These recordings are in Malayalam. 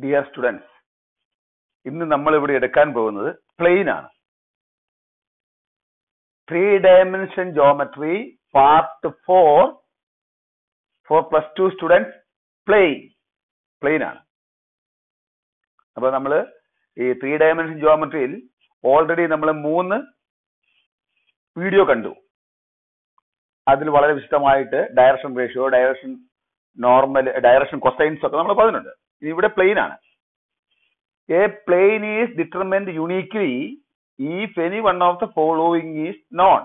Dear students, ഇന്ന് നമ്മൾ ഇവിടെ എടുക്കാൻ പോകുന്നത് പ്ലെയിൻ ആണ്. 3-dimension geometry part 4 for +2 students plain ആണ്. അപ്പോൾ നമ്മൾ ഈ 3-dimension geometryയിൽ ഓൾറെഡി നമ്മൾ 3 വീഡിയോ കണ്ടു. അതിൽ വളരെ വിശദമായിട്ട് direction ratio, direction normal, direction cosines ഒക്കെ നമ്മൾ പറഞ്ഞിട്ടുണ്ട്. ഇവിടെ പ്ലെയിൻ ആണ്. A plane is determined uniquely if any one of the following is known.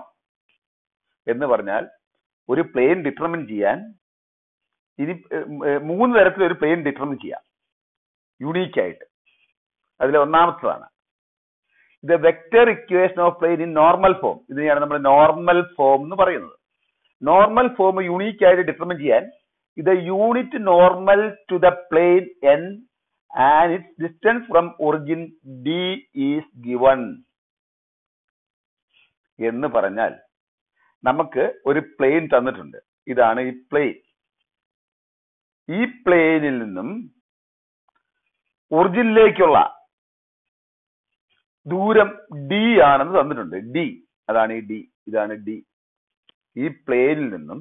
എന്ന് പറഞ്ഞാൽ ഒരു പ്ലെയിൻ ഡിറ്റർമിൻ ചെയ്യാൻ ഇനി 3 തരത്തിൽ ഒരു പ്ലെയിൻ ഡിറ്റർമിൻ ചെയ്യാം യുണീക്ക് ആയിട്ട്. അതിൽ ഒന്നാമത്തതാണ് ഇത് vector equation of plane in normal form. ഇതിനെയാണ് നമ്മൾ നോർമൽ ഫോം എന്ന് പറയുന്നത്. നോർമൽ ഫോം യുണീക്ക് ആയിട്ട് ഡിറ്റർമിൻ ചെയ്യാൻ ഇത് unit normal to the plane n and its distance from origin d is given. എന്ന് പറഞ്ഞാൽ നമുക്ക് ഒരു പ്ലെയിൻ തന്നിട്ടുണ്ട്. ഇതാണ് ഈ പ്ലെയിൻ. ഈ പ്ലെയിനിൽ നിന്നും ഒറിജിനിലേക്കുള്ള ദൂരം d ആണെന്ന് തന്നിട്ടുണ്ട്. d, അതാണ് ഈ d. ഇതാണ് d. ഈ പ്ലെയിനിൽ നിന്നും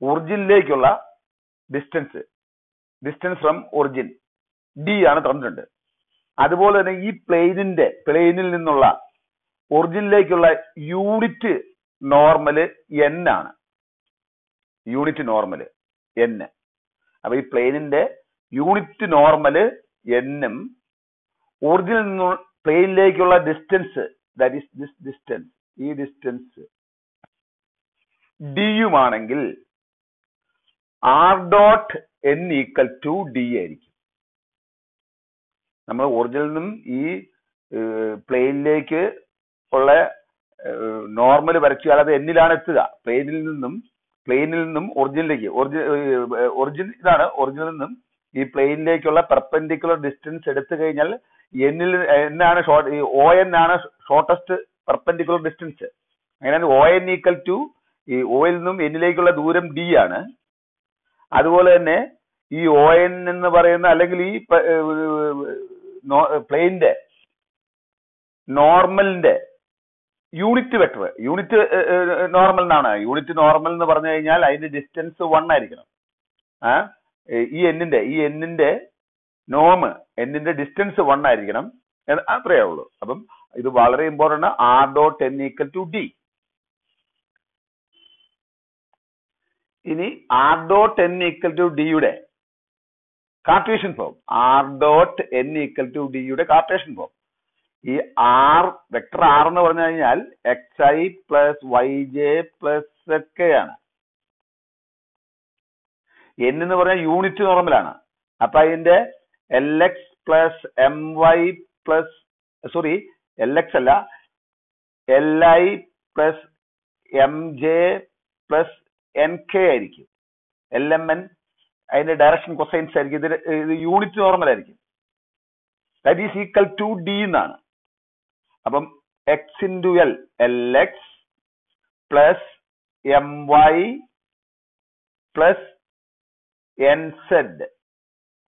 ഒറിജിനിലേക്കുള്ള ഡിസ്റ്റൻസ് ഫ്രം ഒറിജിൻ d ആണ് തന്നിട്ടുണ്ട്. അതുപോലെ തന്നെ ഈ പ്ലെയിനിൽ നിന്നുള്ള ഒറിജിനിലേക്കുള്ള യൂണിറ്റ് നോർമല് n ആണ്. Unit normal n. അപ്പൊ ഈ പ്ലെയിനിന്റെ യൂണിറ്റ് നോർമല് n ഉം ഒറിജിനിൽ നിന്ന് പ്ലെയിനിലേക്കുള്ള distance, that is this distance, ഈ ഡിസ്റ്റൻസ് d യുമാണെങ്കിൽ r dot n equal to d ആയിരിക്കും. നമ്മൾ ഒറിജിനിൽ നിന്നും ഈ പ്ലെയിനിലേക്ക് ഉള്ള നോർമൽ വരച്ചാൽ അത് എന്നിലാണ് എത്തുക. പ്ലെയിനിൽ നിന്നും ഒറിജിനിലേക്ക്, ഒറിജിൻ ഇതാണ്. ഒറിജിനിൽ നിന്നും ഈ പ്ലെയിനിലേക്കുള്ള പെർപെൻഡിക്കുലർ ഡിസ്റ്റൻസ് എടുത്തു കഴിഞ്ഞാൽ എന്നാണ് ON ആണ് ഷോർട്ടസ്റ്റ് പെർപെൻഡിക്കുലർ ഡിസ്റ്റൻസ്. അങ്ങനെയാണ് ON ഈക്വൽ ടു ഈ Oയിൽ നിന്നും എന്നിലേക്കുള്ള ദൂരം d ആണ്. അതുപോലെ തന്നെ ഈ ON എന്ന് പറയുന്ന അല്ലെങ്കിൽ ഈ പ്ലെയിനിന്റെ നോർമലിന്റെ യൂണിറ്റ് വെക്ടർ, യൂണിറ്റ് നോർമൽ എന്നാണ്. യൂണിറ്റ് നോർമൽ എന്ന് പറഞ്ഞു കഴിഞ്ഞാൽ അതിന്റെ ഡിസ്റ്റൻസ് 1 ആയിരിക്കണം. ഈ എന്നിന്റെ നോമ്, എന്നിന്റെ ഡിസ്റ്റൻസ് 1 ആയിരിക്കണം. അത്രയേ ഉള്ളൂ. അപ്പം ഇത് വളരെ important. r dot n equal to d. ഇനി r dot n equal to d യുടെ Cartesian form, r dot n equal to d യുടെ കാർട്ടീഷ്യൻ ഫോം. ഈ വെക്ടർ r എന്ന് പറഞ്ഞു കഴിഞ്ഞാൽ xi plus yj plus zk ആണ്. n എന്ന് പറഞ്ഞാൽ യൂണിറ്റ് നോർമലാണ്. അപ്പൊ അതിന്റെ lx plus my plus lx അല്ല, li plus mj plus nk ആയിരിക്കും. lmn അതിന്റെ ഡയറക്ഷൻ കൊസൈൻസ് ആയിരിക്കും. ഇത് യൂണിറ്റ് നോർമൽ ആയിരിക്കും. That is equal to d എന്നാണ്. അപ്പം x into l, lx plus my plus nz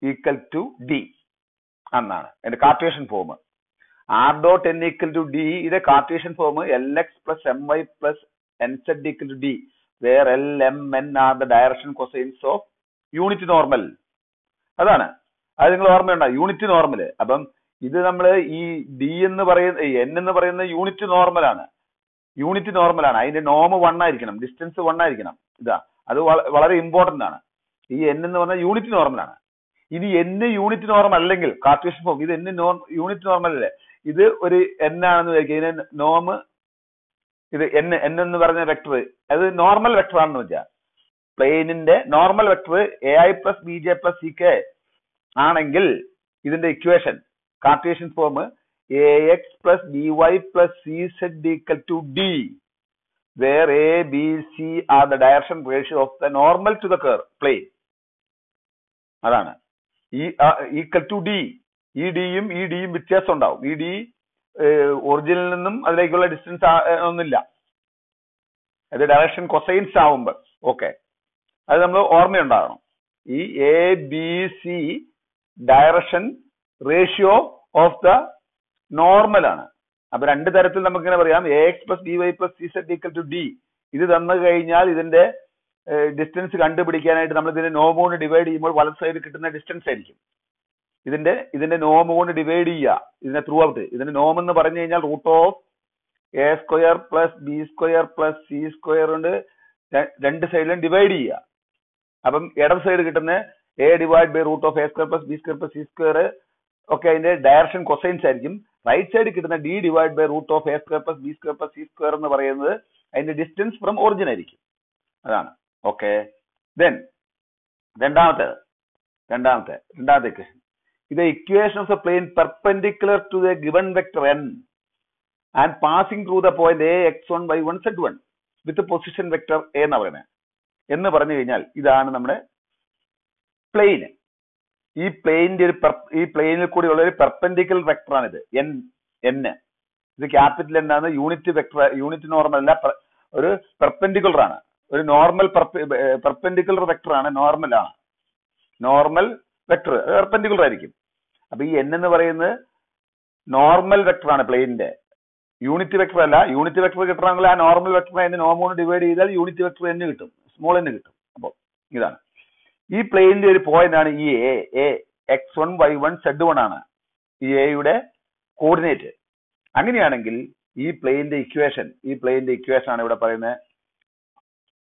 equal to d എന്നാണ് എന്റെ Cartesian form. r dot n equal to d ഇത് Cartesian form lx plus my plus nz equal to d, where lmn are the direction cosines of unit normal. അതാണ്. അത് നിങ്ങൾ ഓർമ്മയുണ്ടോ? Unit normal. അപ്പം ഇത് നമ്മൾ ഈ d എന്ന് പറയുന്ന n എന്ന് പറയുന്ന യൂണിറ്റ് നോർമലാണ്. അതിന്റെ നോം 1 ആയിരിക്കണം, ഡിസ്റ്റൻസ് 1 ആയിരിക്കണം. അത് വളരെ ഇമ്പോർട്ടന്റ് ആണ്. ഈ n എന്ന് പറഞ്ഞാൽ യൂണിറ്റ് നോർമലാണ്. ഇനി n യൂണിറ്റ് നോർമൽ അല്ലെങ്കിൽ കാർട്ടീഷ്യൻ ഫോം ഇത് n യൂണിറ്റ് നോർമൽ അല്ലേ, ഇത് ഒരു n ആണെന്ന് വിചാരിക്കുക. ഇതിന് നോം ഇത് n എന്ന് പറഞ്ഞ വെക്ടർ അത് നോർമൽ വെക്ടർ ആണെന്ന് വെച്ചാൽ പ്ലെയിനിന്റെ normal vector ai plus bj plus ck ആണെങ്കിൽ ഇതിന്റെ equation Cartesian form ax plus by plus cz equal to d, where a b c are the direction ratio of the normal to the plane. അതാണ് ഈ ഈക്വൽ ടു d. ഈ ഡിയും വ്യത്യാസം ഉണ്ടാവും. ഈ d ഒറിജിനിൽ നിന്നും അതിലേക്കുള്ള ഡിസ്റ്റൻസ് ഒന്നുമില്ല. അത് ഡയറക്ഷൻ കൊസൈൻസ് ആവുമ്പോൾ ഓക്കെ, അത് നമ്മൾ ഓർമ്മയുണ്ടാകണം. ഈ A B C direction ratio of the normal ആണ്. അപ്പൊ രണ്ട് തരത്തിൽ നമുക്ക് ഇങ്ങനെ പറയാം. AX plus BY plus CZ equal to D. ഇത് തന്നു കഴിഞ്ഞാൽ ഇതിന്റെ ഡിസ്റ്റൻസ് കണ്ടുപിടിക്കാനായിട്ട് നമ്മൾ ഇതിന്റെ നോം കൊണ്ട് ഡിവൈഡ് ചെയ്യുമ്പോൾ വലത് സൈഡിൽ കിട്ടുന്ന ഡിസ്റ്റൻസ് ആയിരിക്കും. ഇതിന്റെ നോം കൊണ്ട് ഡിവൈഡ് ചെയ്യുക ഇതിനെ ത്രൂ ഔട്ട്. ഇതിന്റെ നോം എന്ന് പറഞ്ഞു കഴിഞ്ഞാൽ √A² plus B² plus C² കൊണ്ട് രണ്ട് സൈഡിലും ഡിവൈഡ് ചെയ്യുക. അപ്പം ഇടത് സൈഡ് കിട്ടുന്ന A divide by √A² plus B² plus C² ഒക്കെ അതിന്റെ ഡയറക്ഷൻ കൊസൈൻസ് ആയിരിക്കും. റൈറ്റ് സൈഡ് കിട്ടുന്ന D divide by √A² plus B² plus C² എന്ന് പറയുന്നത് അതിന്റെ ഡിസ്റ്റൻസ് ഫ്രം ഒറിജിൻ ആയിരിക്കും. അതാണ്. ഓക്കെ. ദെൻ രണ്ടാമത്തെ ഇക്വേഷൻ. ഇത് equation of the plane perpendicular to the given vector n and passing through the point AX1 Y1 Z1 with position vector A എന്ന് പറയുന്നത്. എന്ന് പറഞ്ഞു കഴിഞ്ഞാൽ ഇതാണ് നമ്മുടെ പ്ലെയിന്. ഈ പ്ലെയിനിൽ കൂടി ഉള്ള ഒരു പെർപെൻഡിക്കുലർ വെക്ടർ ആണ് ഇത് n. ഇത് ക്യാപിറ്റൽ എന്താണ്? യൂണിറ്റ് വെക്ടർ, യൂണിറ്റ് നോർമൽ അല്ല, ഒരു പെർപെൻഡിക്കുലർ ആണ്. ഒരു നോർമൽ പെർപെൻഡിക്കുലർ വെക്ടർ ആണ്. നോർമൽ വെക്ടർ പെർപെൻഡിക്കുലർ ആയിരിക്കും. അപ്പൊ ഈ n എന്ന് പറയുന്നത് നോർമൽ വെക്ടർ ആണ് പ്ലെയിനിന്റെ, യൂണിറ്റ് വെക്ടർ അല്ല. യൂണിറ്റ് വെക്ടർ കിട്ടണമെങ്കിൽ ആ നോർമൽ വെക്ടർ അതിന്റെ നോം കൊണ്ട് ഡിവൈഡ് ചെയ്താൽ യൂണിറ്റ് വെക്ടർ n കിട്ടും, സ്മോൾ n കിട്ടും. അപ്പൊ ഇതാണ് ഈ പ്ലെയിനിന്റെ ഒരു പോയിന്റ് ആണ് ഈ X1 Y1 Z1 ആണ് ഈ എയുടെ കോർഡിനേറ്റ്. അങ്ങനെയാണെങ്കിൽ ഈ പ്ലെയിനിന്റെ ഇക്വേഷൻ ആണ് ഇവിടെ പറയുന്നത്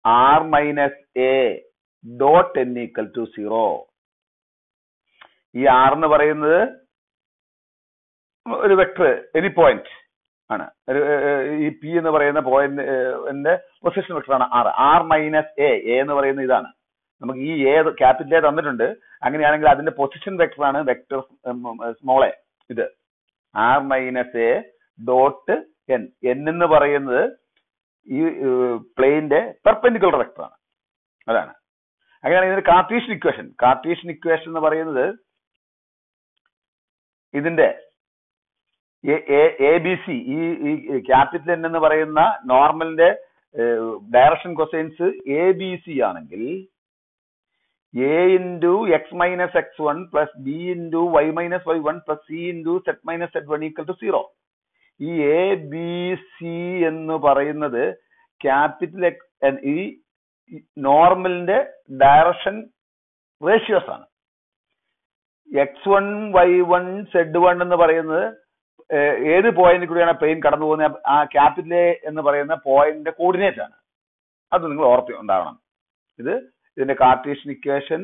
R minus A dot n equal to 0. ഈ R എന്ന് പറയുന്നത് ഒരു വെക്ടർ, എനി പോയിന്റ് ആണ്. ഈ P എന്ന് പറയുന്ന പോയിന്റിന്റെ പൊസിഷൻ വെക്ടർ ആണ് R മൈനസ് A എന്ന് പറയുന്നത് ഇതാണ്. നമുക്ക് ഈ ക്യാപിറ്റൽ A തന്നിട്ടുണ്ട്. അങ്ങനെയാണെങ്കിൽ അതിന്റെ പൊസിഷൻ വെക്ടർ ആണ് വെക്ടർ സ്മോൾ a. ഇത് R minus A dot n. n എന്ന് പറയുന്നത് ഈ പ്ലെയിന്റെ പെർപെൻഡിക്കുലർ വെക്ടർ ആണ്. അതാണ്. അങ്ങനെയാണെങ്കിൽ ഇതിന്റെ കാർട്ടീഷ്യൻ ഇക്വേഷൻ എന്ന് പറയുന്നത് ഇതിന്റെ ABC, ഈ ക്യാപിറ്റൽ N എന്ന് പറയുന്ന നോർമലിന്റെ ഡയറക്ഷൻ കൊസൈൻസ് ABC ആണെങ്കിൽ A into X minus X1 plus B into Y minus Y1 plus C into Z minus Z1 equal to 0. ഈ ABC എന്ന് പറയുന്നത് ക്യാപിറ്റൽ ഈ നോർമലിന്റെ ഡയറക്ഷൻ റേഷ്യോസ് ആണ്. X1 Y1 Z1 എന്ന് പറയുന്നത് ഏത് പോയിന്റിൽ കൂടിയാണ് പ്ലെയിൻ കടന്നു പോകുന്നത് ആ ക്യാപിറ്റൽ A എന്ന് പറയുന്ന പോയിന്റിന്റെ കോർഡിനേറ്റ് ആണ്. അത് നിങ്ങൾ ഉണ്ടാവണം. ഇതിന്റെ കാർട്ടീഷ്യൻ ഇക്വേഷൻ,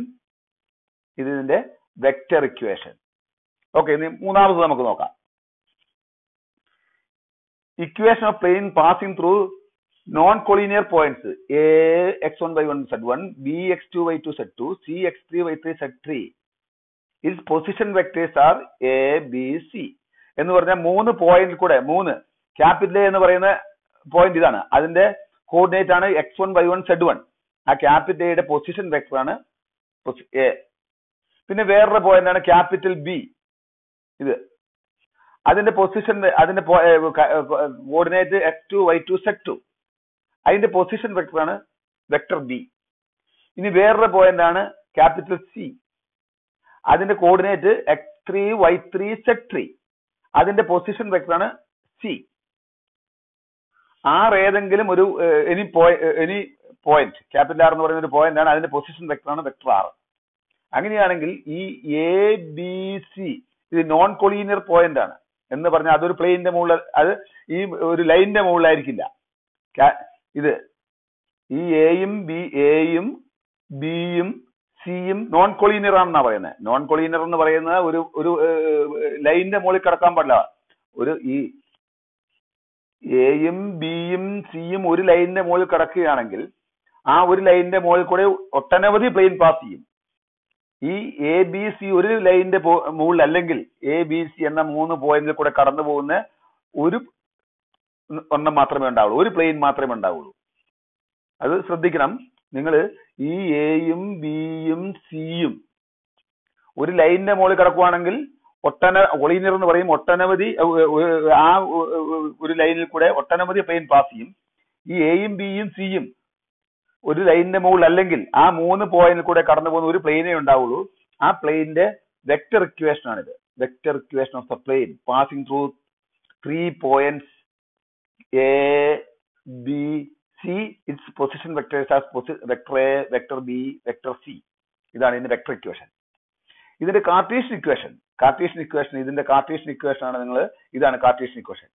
ഇതിന്റെ വെക്ടർ ഇക്വേഷൻ. ഓക്കെ. ഇനി മൂന്നാമത് നമുക്ക് നോക്കാം. Equation of plane passing through non collinear points X1 Y1 Z1, X2 Y2 Z2, X3 Y3 Z3. Its position vectors are A, B, C. എന്ന് പറഞ്ഞാൽ മൂന്ന് പോയിന്റ് കൂടെ, ക്യാപിറ്റൽ A എന്ന് പറയുന്ന പോയിന്റ് ഇതാണ്. അതിന്റെ കോർഡിനേറ്റ് ആണ് X1 Y1 Z1. ആ ക്യാപിറ്റൽ എയുടെ പൊസിഷൻ വെക്ടർ ആണ് A. പിന്നെ വേറൊരു പോയിന്റ് ആണ് ക്യാപിറ്റൽ B. ഇത് അതിന്റെ പൊസിഷൻ, അതിന്റെ കോർഡിനേറ്റ് X2 Y2 Z2. അതിന്റെ പൊസിഷൻ വെക്ടർ ആണ് വെക്ടർ B. ഇനി വേറൊരു പോയിന്റ് ആണ് ക്യാപിറ്റൽ C. അതിന്റെ കോർഡിനേറ്റ് X3 Y3 Z3. അതിന്റെ പൊസിഷൻ വെക്ടർ ആണ് C. R ഏതെങ്കിലും ഒരു എനി പോയിന്റ്, ക്യാപിറ്റൽ R എന്ന് പറയുന്ന ഒരു പോയിന്റ് ആണ്, അതിന്റെ പൊസിഷൻ വെക്ടർ ആണ് വെക്ടർ R. അങ്ങനെയാണെങ്കിൽ ഈ ABC ഇത് നോൺ കൊളീനിയർ പോയിന്റ് ആണ് എന്ന് പറഞ്ഞാൽ അതൊരു പ്ലെയിനിന്റെ മുകളിൽ, അത് ഈ ഒരു ലൈനിന്റെ മുകളിലായിരിക്കില്ല. ഇത് ഈ എയും ബിയും സിയും നോൺ കൊളീനിയർ ആണെന്നാ പറയുന്നത്. നോൺ കൊളീനിയർ എന്ന് പറയുന്നത് ഒരു ലൈനിന്റെ മുകളിൽ കിടക്കാൻ പാടില്ല. ഈ എയും ബിയും സിയും ഒരു ലൈനിന്റെ മുകളിൽ കിടക്കുകയാണെങ്കിൽ ആ ഒരു ലൈനിന്റെ മുകളിൽ കൂടെ ഒട്ടനവധി പ്ലെയിൻ പാസ് ചെയ്യും. ഈ ABC ഒരു ലൈനിന്റെ മുകളിൽ അല്ലെങ്കിൽ ABC എന്ന 3 പോയിന്റിൽ കൂടെ കടന്നു പോകുന്ന ഒരെണ്ണം മാത്രമേ ഉണ്ടാവുള്ളൂ, ഒരു പ്ലെയിൻ മാത്രമേ ഉണ്ടാവുള്ളൂ. അത് ശ്രദ്ധിക്കണം നിങ്ങൾ. ഈ എയും ബിയും സിയും ഒരു ലൈനിന്റെ മുകളിൽ കിടക്കുവാണെങ്കിൽ കൊളീനിയർ എന്ന് പറയും, ഒട്ടനവധി ആ ഒരു ലൈനിൽ കൂടെ ഒട്ടനവധി പ്ലെയിൻ പാസ് ചെയ്യും. ഈ എയും ബിയും സിയും ഒരു ലൈനിന്റെ മുകളിൽ അല്ലെങ്കിൽ ആ 3 പോയിന്റിൽ കൂടെ കടന്നു പോകുന്ന ഒരു പ്ലെയിനേ ഉണ്ടാവുള്ളൂ. ആ പ്ലെയിനിന്റെ വെക്ടർ ഇക്വേഷൻ ആണിത്. Vector equation of the plain passing through 3 points A B C. It's position vectors as vector A, vector B, vector C. ഇതാണ് ഇതിന്റെ വെക്ടർ ഇക്വേഷൻ. ഇതിന്റെ കാർട്ടീഷ്യൻ ഇക്വേഷൻ ഇതിന്റെ കാർട്ടീഷ്യൻ ഇക്വേഷൻ ആണ് നിങ്ങൾ. ഇതാണ് Cartesian equation.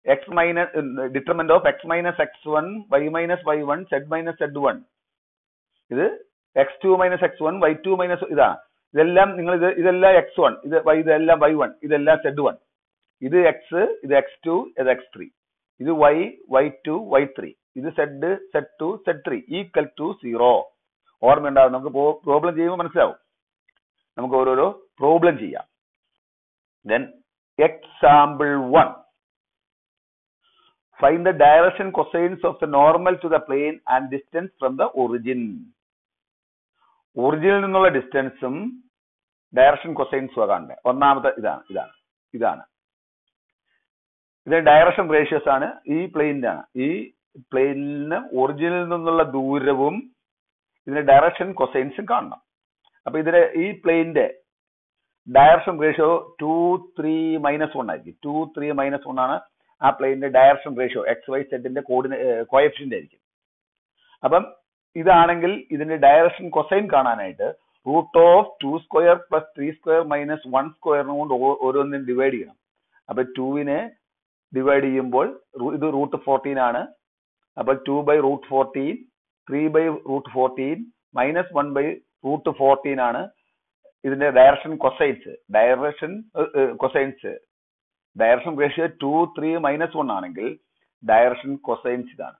x minus determinant of x minus x1, y minus y1, z minus z1. ഇത് x2 minus x1, y2 minus ഇതാണ്. ഇതെല്ലാം നിങ്ങൾ ഇതെല്ലാം x1, ഇതെല്ലാം y1, ഇതെല്ലാം z1. ഇത് x, ഇത് x2, ഇത് x3. ഇത് y, y2, y3. ഇത് z, z2, z3 equal to 0. ഓർമ്മയുണ്ടാവും. നമുക്ക് പ്രോബ്ലം ചെയ്യുമ്പോൾ മനസ്സിലാവും. നമുക്ക് ഓരോരോ പ്രോബ്ലം ചെയ്യാം. Then example 1. Find the direction cosines of the normal to the plane and distance from the origin. ഒറിജിനിൽ നിന്നുള്ള ഡിസ്റ്റൻസും ഡയറക്ഷൻ കൊസൈൻസും കാണണ്ടേ. ഒന്നാമത്തെ ഇതാണ് ഇത് ഡയറക്ഷൻ റേഷ്യോസ് ആണ്. ഈ പ്ലെയിനിലാണ്. ഈ പ്ലെയിനിന് ഒറിജിനിൽ നിന്നുള്ള ദൂരവും ഇതിന്റെ ഡയറക്ഷൻ കൊസൈൻസും കാണണം. അപ്പൊ ഇതിന്റെ ഈ പ്ലെയിനിന്റെ ഡയറക്ഷൻ റേഷ്യോ 2, 3, -1 ആയിരിക്കും. 2, 3, -1 ആണ് ആ പ്ലെയിനിന്റെ ഡയറക്ഷൻ റേഷ്യോ. എക്സ് വൈ സെഡിന്റെ കോഎഫിഷ്യന്റ് ആയിരിക്കും. അപ്പം ഇതാണെങ്കിൽ ഇതിന്റെ ഡയറക്ഷൻ കൊസൈൻ കാണാനായിട്ട് √2² + 3² - 1² കൊണ്ട് ഓരോന്നിനും ഡിവൈഡ് ചെയ്യണം. അപ്പൊ 2നെ ഡിവൈഡ് ചെയ്യുമ്പോൾ ഇത് √14 ആണ്. അപ്പൊ 2/√14, 3/√14 -1/√14 ആണ് ഇതിന്റെ ഡയറക്ഷൻ കൊസൈൻസ്. ഡയറക്ഷൻ റേഷ്യോ 2, 3, -1 ആണെങ്കിൽ ഡയറക്ഷൻ കൊസൈൻസ് ഇതാണ്.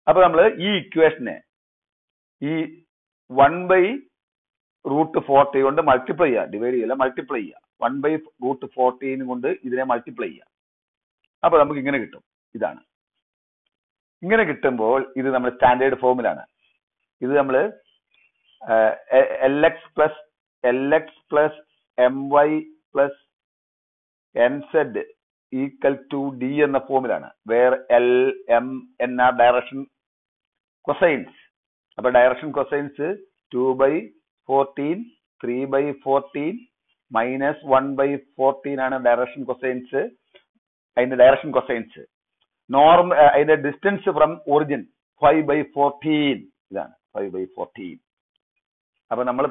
അപ്പൊ നമ്മൾ ഈ ഇക്വേഷനെ ഈ 1/√14 കൊണ്ട് മൾട്ടിപ്ലൈ ചെയ്യുക. ഡിവൈഡ് ചെയ്യില്ല, മൾട്ടിപ്ലൈ ചെയ്യുക. 1/√14 കൊണ്ട് ഇതിനെ മൾട്ടിപ്ലൈ ചെയ്യുക. അപ്പൊ നമുക്ക് ഇങ്ങനെ കിട്ടും. ഇതാണ്. ഇങ്ങനെ കിട്ടുമ്പോൾ ഇത് നമ്മൾ സ്റ്റാൻഡേർഡ് ഫോമിലാണ്. ഇത് നമ്മൾ LX plus MY plus NZ = D എന്ന ഫോമിലാണ്. Where L, M, N are direction cosines. അപ്പൊ ഡയറക്ഷൻ കൊസൈൻസ് 2/14, 3/14 -1/14 ആണ് ഡയറക്ഷൻ കൊസൈൻസ്. അതിന്റെ ഡയറക്ഷൻ കൊസൈൻസ് അതിന്റെ ഡിസ്റ്റൻസ് ഫ്രം ഒറിജിൻ 5/14. ഇതാണ് 5/14. അപ്പൊ നമ്മൾ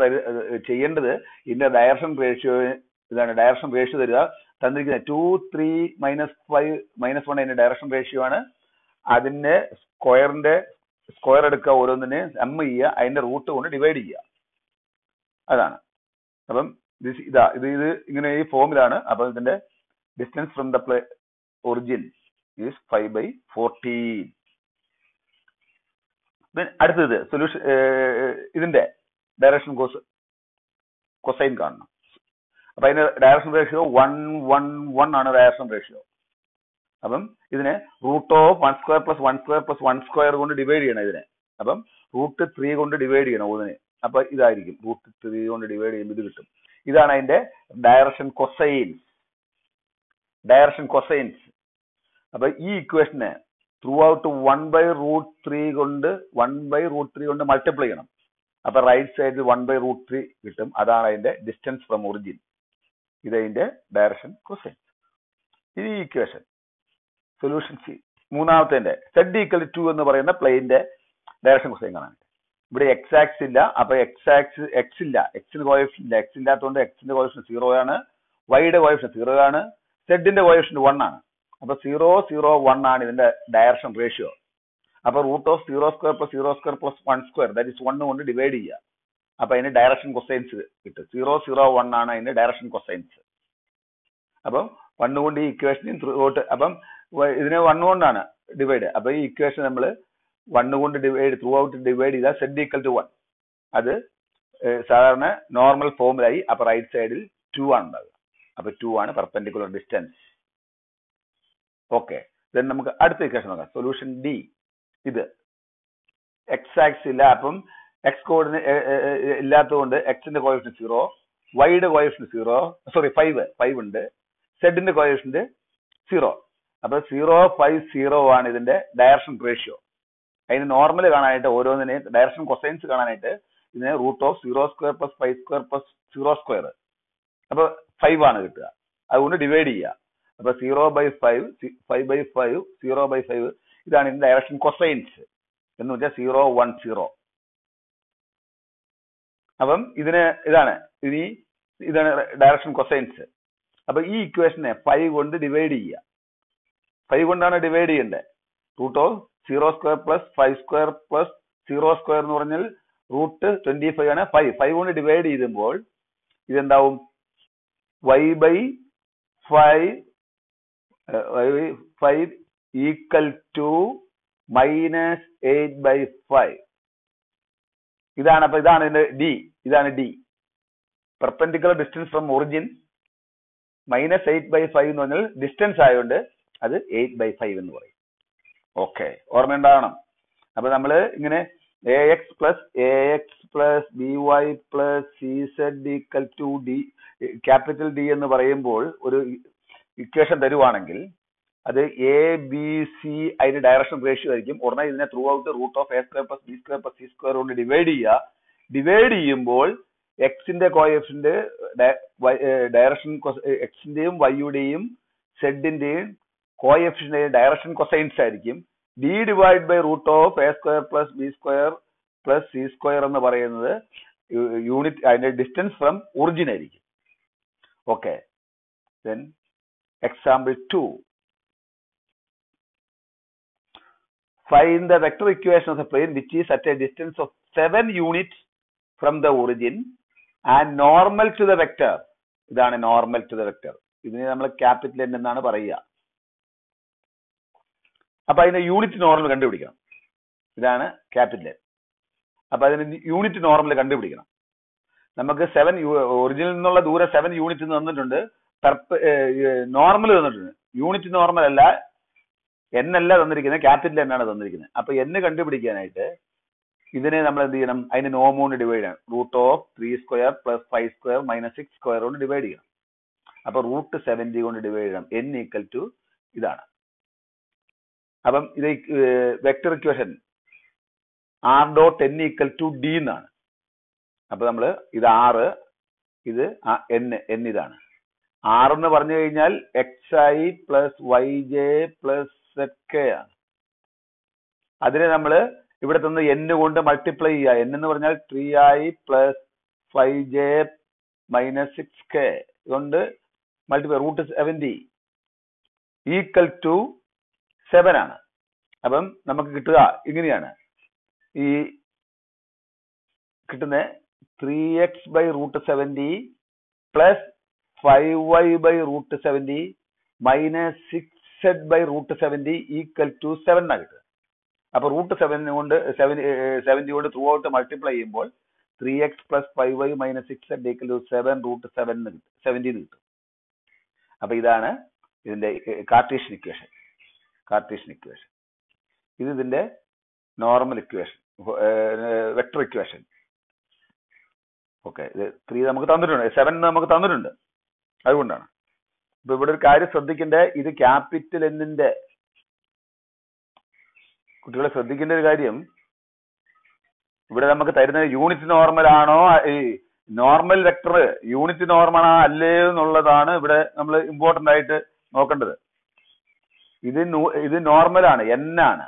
ചെയ്യേണ്ടത് ഇതിന്റെ ഡയറക്ഷൻ റേഷ്യോ ഇതാണ്. ഡയറക്ഷൻ റേഷ്യോ തരിക. തന്നിരിക്കുന്നത് 2, 3, -5, -1 അതിന്റെ ഡയറക്ഷൻ റേഷ്യോ ആണ്. അതിന്റെ സ്ക്വയർ എടുക്കുക. ഓരോന്നിനെ എം ചെയ്യുക. അതിന്റെ റൂട്ട് കൊണ്ട് ഡിവൈഡ് ചെയ്യുക. അതാണ്. അപ്പം ഇത് ഇങ്ങനെ ഈ ഫോമിലാണ്. അപ്പൊ ഇതിന്റെ distance from the origin is 5/14. അടുത്തത് സൊല്യൂഷൻ. ഇതിന്റെ ഡയറക്ഷൻ കൊസൈൻ കാണണം. അപ്പൊ അതിന്റെ ഡയറക്ഷൻ റേഷ്യോ 1, 1, 1 ആണ് ഡയറക്ഷൻ റേഷ്യോ. അപ്പം ഇതിനെ √1² + 1² + 1² കൊണ്ട് ഡിവൈഡ് ചെയ്യണം ഇതിനെ. അപ്പം √3 കൊണ്ട് ഡിവൈഡ് ചെയ്യണം ഒന്നിനെ. അപ്പൊ ഇതായിരിക്കും. √3 കൊണ്ട് ഡിവൈഡ് ചെയ്യുമ്പോൾ ഇത് കിട്ടും. ഇതാണ് അതിന്റെ ഡയറക്ഷൻ കൊസൈൻസ്. അപ്പൊ ഈ ഇക്വേഷനെ ത്രൂ ഔട്ട് 1/√3 കൊണ്ട് മൾട്ടിപ്ലൈ ചെയ്യണം. അപ്പൊ റൈറ്റ് സൈഡിൽ 1/√3 കിട്ടും. അതാണ് അതിന്റെ ഡിസ്റ്റൻസ് ഫ്രം ഒറിജിൻ. ഇത് അതിന്റെ ഡയറക്ഷൻ കൊസൈൻസ്. ഈ ഇക്വേഷൻ സൊല്യൂഷൻ സി. മൂന്നാമത്തെ Z = 2 എന്ന് പറയുന്ന പ്ലെയിന്റെ ഡയറക്ഷൻ കൊസൈൻ കാണാൻ. ഇവിടെ എക്സ് ആക്സിസ് ഇല്ല. അപ്പൊ എക്സ് ഇല്ല. എക്സിന് കോഎഫിഷ്യന്റ് ഇല്ല. എക്സ് ഇല്ലാത്തതുകൊണ്ട് എക്സിന്റെ കോഎഫിഷ്യന്റ് 0 ആണ്. വൈയുടെ കോഎഫിഷ്യന്റ് 0 ആണ്. സെഡിന്റെ കോഎഫിഷ്യന്റ് 1 ആണ്. അപ്പൊ 0, 0, 1 ആണ് ഇതിന്റെ ഡയറക്ഷൻ റേഷ്യോ. അപ്പൊ √0² + 0² + 1² ദാറ്റ് ഈസ് 1 കൊണ്ട് ഡിവൈഡ് ചെയ്യുക. അപ്പൊ അതിന് ഡയറക്ഷൻ കൊസൈൻസ് കിട്ടും. 0, 0, 1 ആണ് അതിന്റെ ഡയറക്ഷൻ കൊസൈൻസ്. അപ്പം 1 കൊണ്ട് ഈ ഇക്വേഷനും അപ്പം ഇതിനെ 1 കൊണ്ടാണ് ഡിവൈഡ്. അപ്പൊ ഈ ഇക്വേഷൻ നമ്മൾ 1 കൊണ്ട് ത്രൂ ഔട്ട് ഡിവൈഡ് ചെയ്താൽ Z = 1. അത് സാധാരണ നോർമൽ ഫോമിലായി. അപ്പൊ റൈറ്റ് സൈഡിൽ 2 ആണ് ഉണ്ടാവുക. അപ്പൊ 2 ആണ് പെർപെൻഡിക്കുലർ ഡിസ്റ്റൻസ്. ഓക്കെ. ദെൻ നമുക്ക് അടുത്ത ഇക്വേഷൻ നോക്കാം. Solution D. ഇത് എക്സ് ആക്സിസ് ഇല്ല. അപ്പം എക്സ് കോർഡിനേറ്റ് ഇല്ലാത്തതുകൊണ്ട് എക്സിന്റെ കോഎഫിഷ്യന്റ് 0, വൈയുടെ കോഎഫിഷ്യന്റ് 5 ഉണ്ട്. സെഡിന്റെ കോഎഫിഷ്യന്റ് 0. അപ്പൊ 0, 5, 0 ആണ് ഇതിന്റെ ഡയറക്ഷൻ റേഷ്യോ. അതിന് നോർമൽ കാണാനായിട്ട് ഓരോന്നിനെയും ഡയറക്ഷൻ കൊസൈൻസ് കാണാനായിട്ട് ഇതിനെ റൂട്ട് ഓഫ് 0² പ്ലസ് 5² പ്ലസ് 0². അപ്പൊ 5 ആണ് കിട്ടുക. അതുകൊണ്ട് ഡിവൈഡ് ചെയ്യുക. അപ്പൊ 0/5, 5/5, 0/5 ഇതാണ് ഇതിന്റെ ഡയറക്ഷൻ കൊസൈൻസ് എന്ന് വെച്ചാൽ 0, 1, 0. അപ്പം ഇതാണ് ഡയറക്ഷൻ കൊസൈൻസ്. അപ്പൊ ഈ ഇക്വേഷനെ 5 കൊണ്ട് ഡിവൈഡ് ചെയ്യുക. 5 കൊണ്ടാണ് ഡിവൈഡ് ചെയ്യേണ്ടത്. റൂട്ട് ഓഫ് 0² പ്ലസ് 5² പ്ലസ് 0² എന്ന് പറഞ്ഞാൽ റൂട്ട് 25 ആണ്. 5 കൊണ്ട് ഡിവൈഡ് ചെയ്യുമ്പോൾ ഇതെന്താവും? y/5 equal to -8/5. ഇതാണ്. അപ്പൊ ഇതാണ് ഇതിന്റെ ഡി. ഇതാണ് D. Perpendicular distance from origin -8/5 എന്ന് പറഞ്ഞാൽ ഡിസ്റ്റൻസ് ആയതുകൊണ്ട് അത് 8/5 എന്ന് പറയും. ഓക്കെ, ഓർമ്മയുണ്ടാകണം. അപ്പൊ നമ്മള് ഇങ്ങനെ ax plus by plus cz equal to D, capital D എന്ന് പറയുമ്പോൾ ഒരു ഇക്വേഷൻ തരുവാണെങ്കിൽ അത് എ ബി സി അതിന്റെ ഡയറക്ഷൻ റേഷ്യോ ആയിരിക്കും. ഉടനെ ഇതിനെ through out root of a² plus b² plus c² കൊണ്ട് ഡിവൈഡ് ചെയ്യുക. ഡിവൈഡ് ചെയ്യുമ്പോൾ എക്സിന്റെ കോഎഫിഷ്യന്റ് ഡയറക്ഷൻ എക്സിന്റെയും വൈയുടെയും സെഡിന്റെയും കോഎഫിഷ്യന്റ് ഡയറക്ഷൻ കൊസൈൻസ് ആയിരിക്കും. D divide by root of a² plus b² plus c² എന്ന് പറയുന്നത് യൂണിറ്റ് അതിന്റെ ഡിസ്റ്റൻസ് ഫ്രം ഒറിജിൻ ആയിരിക്കും. Okay, then example 2. Find the vector equation of the plane which is at a distance of 7 units from the origin and normal to the vector. ഇതാണ് normal to the vector. ഇതിനെ നമ്മൾ ക്യാപിറ്റൽ N എന്നാണ് പറയുക. അപ്പൊ അതിന്റെ യൂണിറ്റ് നോർമൽ കണ്ടുപിടിക്കണം. ഇതാണ് ക്യാപിറ്റൽ N. അപ്പൊ അതിന് യൂണിറ്റ് നോർമൽ കണ്ടുപിടിക്കണം. നമുക്ക് 7 ഒറിജിനിൽ നിന്നുള്ള ദൂരം 7 യൂണിറ്റ് തന്നിട്ടുണ്ട്. നോർമൽ തന്നിട്ടുണ്ട്. യൂണിറ്റ് നോർമൽ അല്ല, N അല്ല തന്നിരിക്കുന്നത്, ക്യാപിറ്റൽ N ആണ് തന്നിരിക്കുന്നത്. അപ്പൊ N കണ്ടുപിടിക്കാനായിട്ട് ഇതിനെ നമ്മൾ എന്ത് ചെയ്യണം? അതിന് നോം കൊണ്ട് ഡിവൈഡ് ചെയ്യണം. റൂട്ട് ഓഫ് 3² പ്ലസ് 5² മൈനസ് 6² കൊണ്ട് ഡിവൈഡ് ചെയ്യണം. അപ്പൊ റൂട്ട് 70 കൊണ്ട് ഡിവൈഡ് ചെയ്യണം. N ഈക്വൽ ടു ഇതാണ്. അപ്പം ഇത് vector equation r.n equal to D എന്നാണ്. അപ്പൊ നമ്മള് ഇത് r, ഇത് n ഇതാണ്. r എന്ന് പറഞ്ഞു കഴിഞ്ഞാൽ xi plus yj plus zk ആണ്. അതിനെ നമ്മള് ഇവിടെ തന്ന n കൊണ്ട് മൾട്ടിപ്ലൈ ചെയ്യുക. n എന്ന് പറഞ്ഞാൽ 3i plus 5j minus 6k കൊണ്ട് മൾട്ടിപ്ലൈ റൂട്ട് 70 ഈക്വൽ ടു 7 ആണ്. അപ്പം നമുക്ക് കിട്ടുക ഇങ്ങനെയാണ്. ഈ കിട്ടുന്ന 3x by root 70 plus 5y by root 70 minus 6z by root 70 equal to 7 എന്നാണ് കിട്ടുക. അപ്പൊ റൂട്ട് 70 കൊണ്ട് ത്രൂ ഔട്ട് മൾട്ടിപ്ലൈ ചെയ്യുമ്പോൾ 3x plus 5y minus 6z equal to 7 root 70 കിട്ടും. അപ്പൊ ഇതാണ് ഇതിന്റെ കാർട്ടീഷ്യൻ ഇക്വേഷൻ. ഇത് ഇതിന്റെ normal equation, vector equation. Okay, ഇത് 3 നമുക്ക് തന്നിട്ടുണ്ട്, 7 നമുക്ക് തന്നിട്ടുണ്ട്. അതുകൊണ്ടാണ്. ഇപ്പൊ ഇവിടെ ഒരു കാര്യം ശ്രദ്ധിക്കേണ്ട, ഇത് ക്യാപിറ്റൽ എന്നിന്റെ കുട്ടികളെ ശ്രദ്ധിക്കേണ്ട ഒരു കാര്യം, ഇവിടെ നമുക്ക് തരുന്നത് യൂണിറ്റ് നോർമൽ ആണോ, ഈ നോർമൽ വെക്ടർ യൂണിറ്റ് നോർമൽ ആണോ അല്ലേ എന്നുള്ളതാണ് ഇവിടെ നമ്മൾ ഇമ്പോർട്ടന്റ് ആയിട്ട് നോക്കേണ്ടത്. ഇത് നോർമൽ ആണ്, n ആണ്.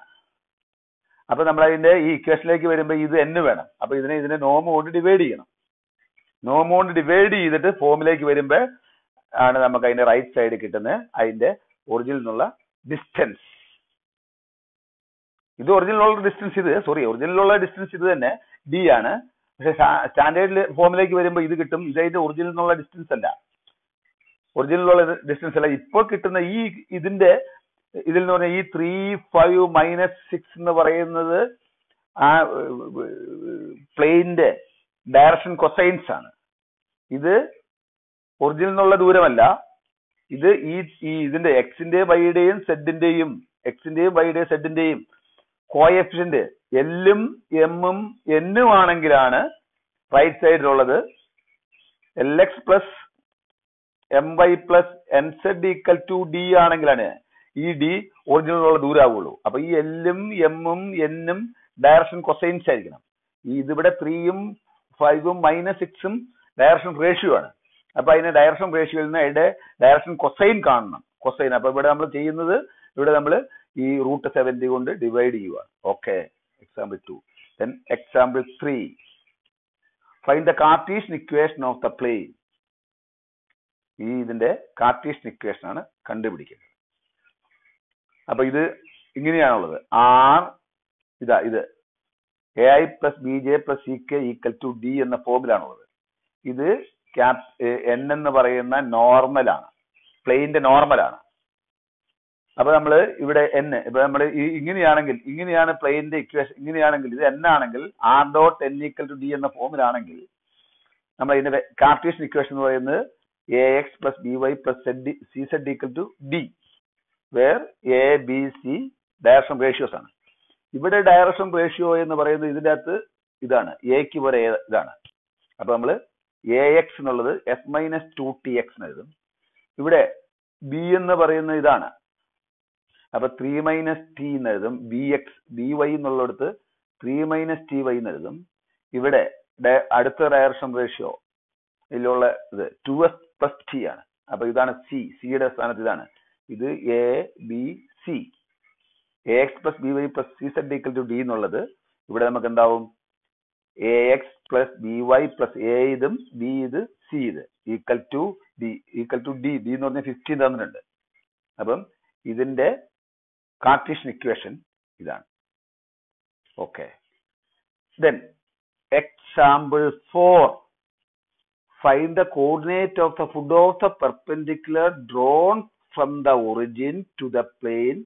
അപ്പൊ നമ്മൾ അതിന്റെ ഈ ഇക്വേഷനിലേക്ക് വരുമ്പോൾ ഇത് n വേണം. അപ്പൊ ഇതിനെ നോം കൊണ്ട് ഡിവൈഡ് ചെയ്യണം. നോം കൊണ്ട് ഡിവൈഡ് ചെയ്തിട്ട് ഫോമിലേക്ക് വരുമ്പോൾ ആണ് നമുക്ക് അതിന്റെ റൈറ്റ് സൈഡ് കിട്ടുന്നത് അതിന്റെ ഒറിജിനിൽ നിന്നുള്ള ഡിസ്റ്റൻസ്. ഇത് ഒറിജിനിലുള്ള ഡിസ്റ്റൻസ്, ഒറിജിനിലുള്ള ഡിസ്റ്റൻസ് ഇത് തന്നെ ഡി ആണ്. പക്ഷെ സ്റ്റാൻഡേർഡ് ഫോമിലേക്ക് വരുമ്പോൾ ഇത് കിട്ടും. ഇത് അതിന്റെ ഒറിജിനിൽ നിന്നുള്ള ഡിസ്റ്റൻസ് അല്ല, ഇപ്പോൾ കിട്ടുന്ന ഇതിൽ നിന്ന് പറഞ്ഞാൽ ഈ 3, 5 മൈനസ് 6 എന്ന് പറയുന്നത് ആ പ്ലെയിന്റെ ഡയറക്ഷൻ കൊസൈൻസ് ആണ്. ഇത് ഒറിജിനിൽ നിന്നുള്ള ദൂരമല്ല. ഇത് ഇതിന്റെ എക്സിന്റെയും വൈയുടെയും സെഡിന്റെയും കോഎഫിഷ്യന്റ് എല്ലും എമ്മും എന്നും ആണെങ്കിലാണ് റൈറ്റ് സൈഡിലുള്ളത് lx plus my plus nz equal to D ആണെങ്കിലാണ് ഈ ഡി ഒറിജിനിലുള്ള ദൂരമാവുള്ളൂ. അപ്പൊ ഈ എല്ലും എമ്മും എന്നും ഡയറക്ഷൻ കൊസൈൻസ് ആയിരിക്കണം. ഇതിവിടെ 3ഉം 5 മൈനസ് 6 ഡയറക്ഷൻ റേഷ്യോ ആണ്. അപ്പൊ അതിന് ഡയറക്ഷൻ റേഷ്യോയിൽ നിന്ന് അതിന്റെ ഡയറക്ഷൻ കൊസൈൻ കാണണം. കൊസൈൻ അപ്പൊ ഇവിടെ നമ്മൾ ചെയ്യുന്നത് ഇവിടെ നമ്മൾ ഈ √70 കൊണ്ട് ഡിവൈഡ് ചെയ്യുക. Okay, example 2. Then example 3. Find the Cartesian equation of the plane. ഈ ഇതിന്റെ കാർട്ടീഷ്യൻ ഇക്വേഷൻ ആണ് കണ്ടുപിടിക്കുന്നത്. അപ്പൊ ഇത് ഇങ്ങനെയാണുള്ളത്. ആർ ഇത് AI plus BJ plus CK equal to D എന്ന ഫോമിലാണുള്ളത്. ഇത് N എന്ന് പറയുന്ന നോർമലാണ്, പ്ലെയിന്റെ നോർമലാണ്. അപ്പൊ നമ്മൾ ഇവിടെ N ഇപ്പൊ നമ്മൾ ഇങ്ങനെയാണ് പ്ലെയിന്റെ ഇക്വേഷൻ. ഇങ്ങനെയാണെങ്കിൽ ഇത് N ആണെങ്കിൽ R.N equal to D എന്ന ഫോമിലാണെങ്കിൽ നമ്മൾ ഇതിന്റെ കാർട്ടീഷ്യൻ ഇക്വേഷൻ എന്ന് പറയുന്നത് AX plus BY plus CZ equal to D, where A, B, C direction ratios ആണ്. ഇവിടെ ഡയറക്ഷൻ റേഷ്യോ എന്ന് പറയുന്നത് ഇതിന്റെ അകത്ത് ഇതാണ്, എക്ക് പോലെ ഇതാണ്. അപ്പൊ നമ്മൾ AX എന്നുള്ളത് S-2TX എഴുതും. ഇവിടെ B എന്ന് പറയുന്നത് ഇതാണ്, അപ്പൊ 3 - T എന്ന് എഴുതും. BY എന്നുള്ളിടത്ത് 3 - TY എന്ന് എഴുതും. ഇവിടെ അടുത്ത ഡയറക്ഷൻ റേഷ്യോ ഇതിലുള്ള ഇത് 2S plus T ആണ്. അപ്പൊ ഇതാണ് സിയുടെ സ്ഥാനത്ത് ഇതാണ്. ഇത് ABC, AX plus BY plus CZ equal to D എന്നുള്ളത് ഇവിടെ നമുക്ക് എന്താവും? AX plus BY plus A ഇതും B ഇത് C ഇത് equal to D എന്ന് പറഞ്ഞാൽ 15 തന്നിട്ടുണ്ട്. അപ്പം ഇതിന്റെ കാർട്ടീഷ്യൻ ഇക്വേഷൻ ഇതാണ്. Okay, then example 4. Find the coordinate of the foot of the perpendicular drawn from the origin to the plane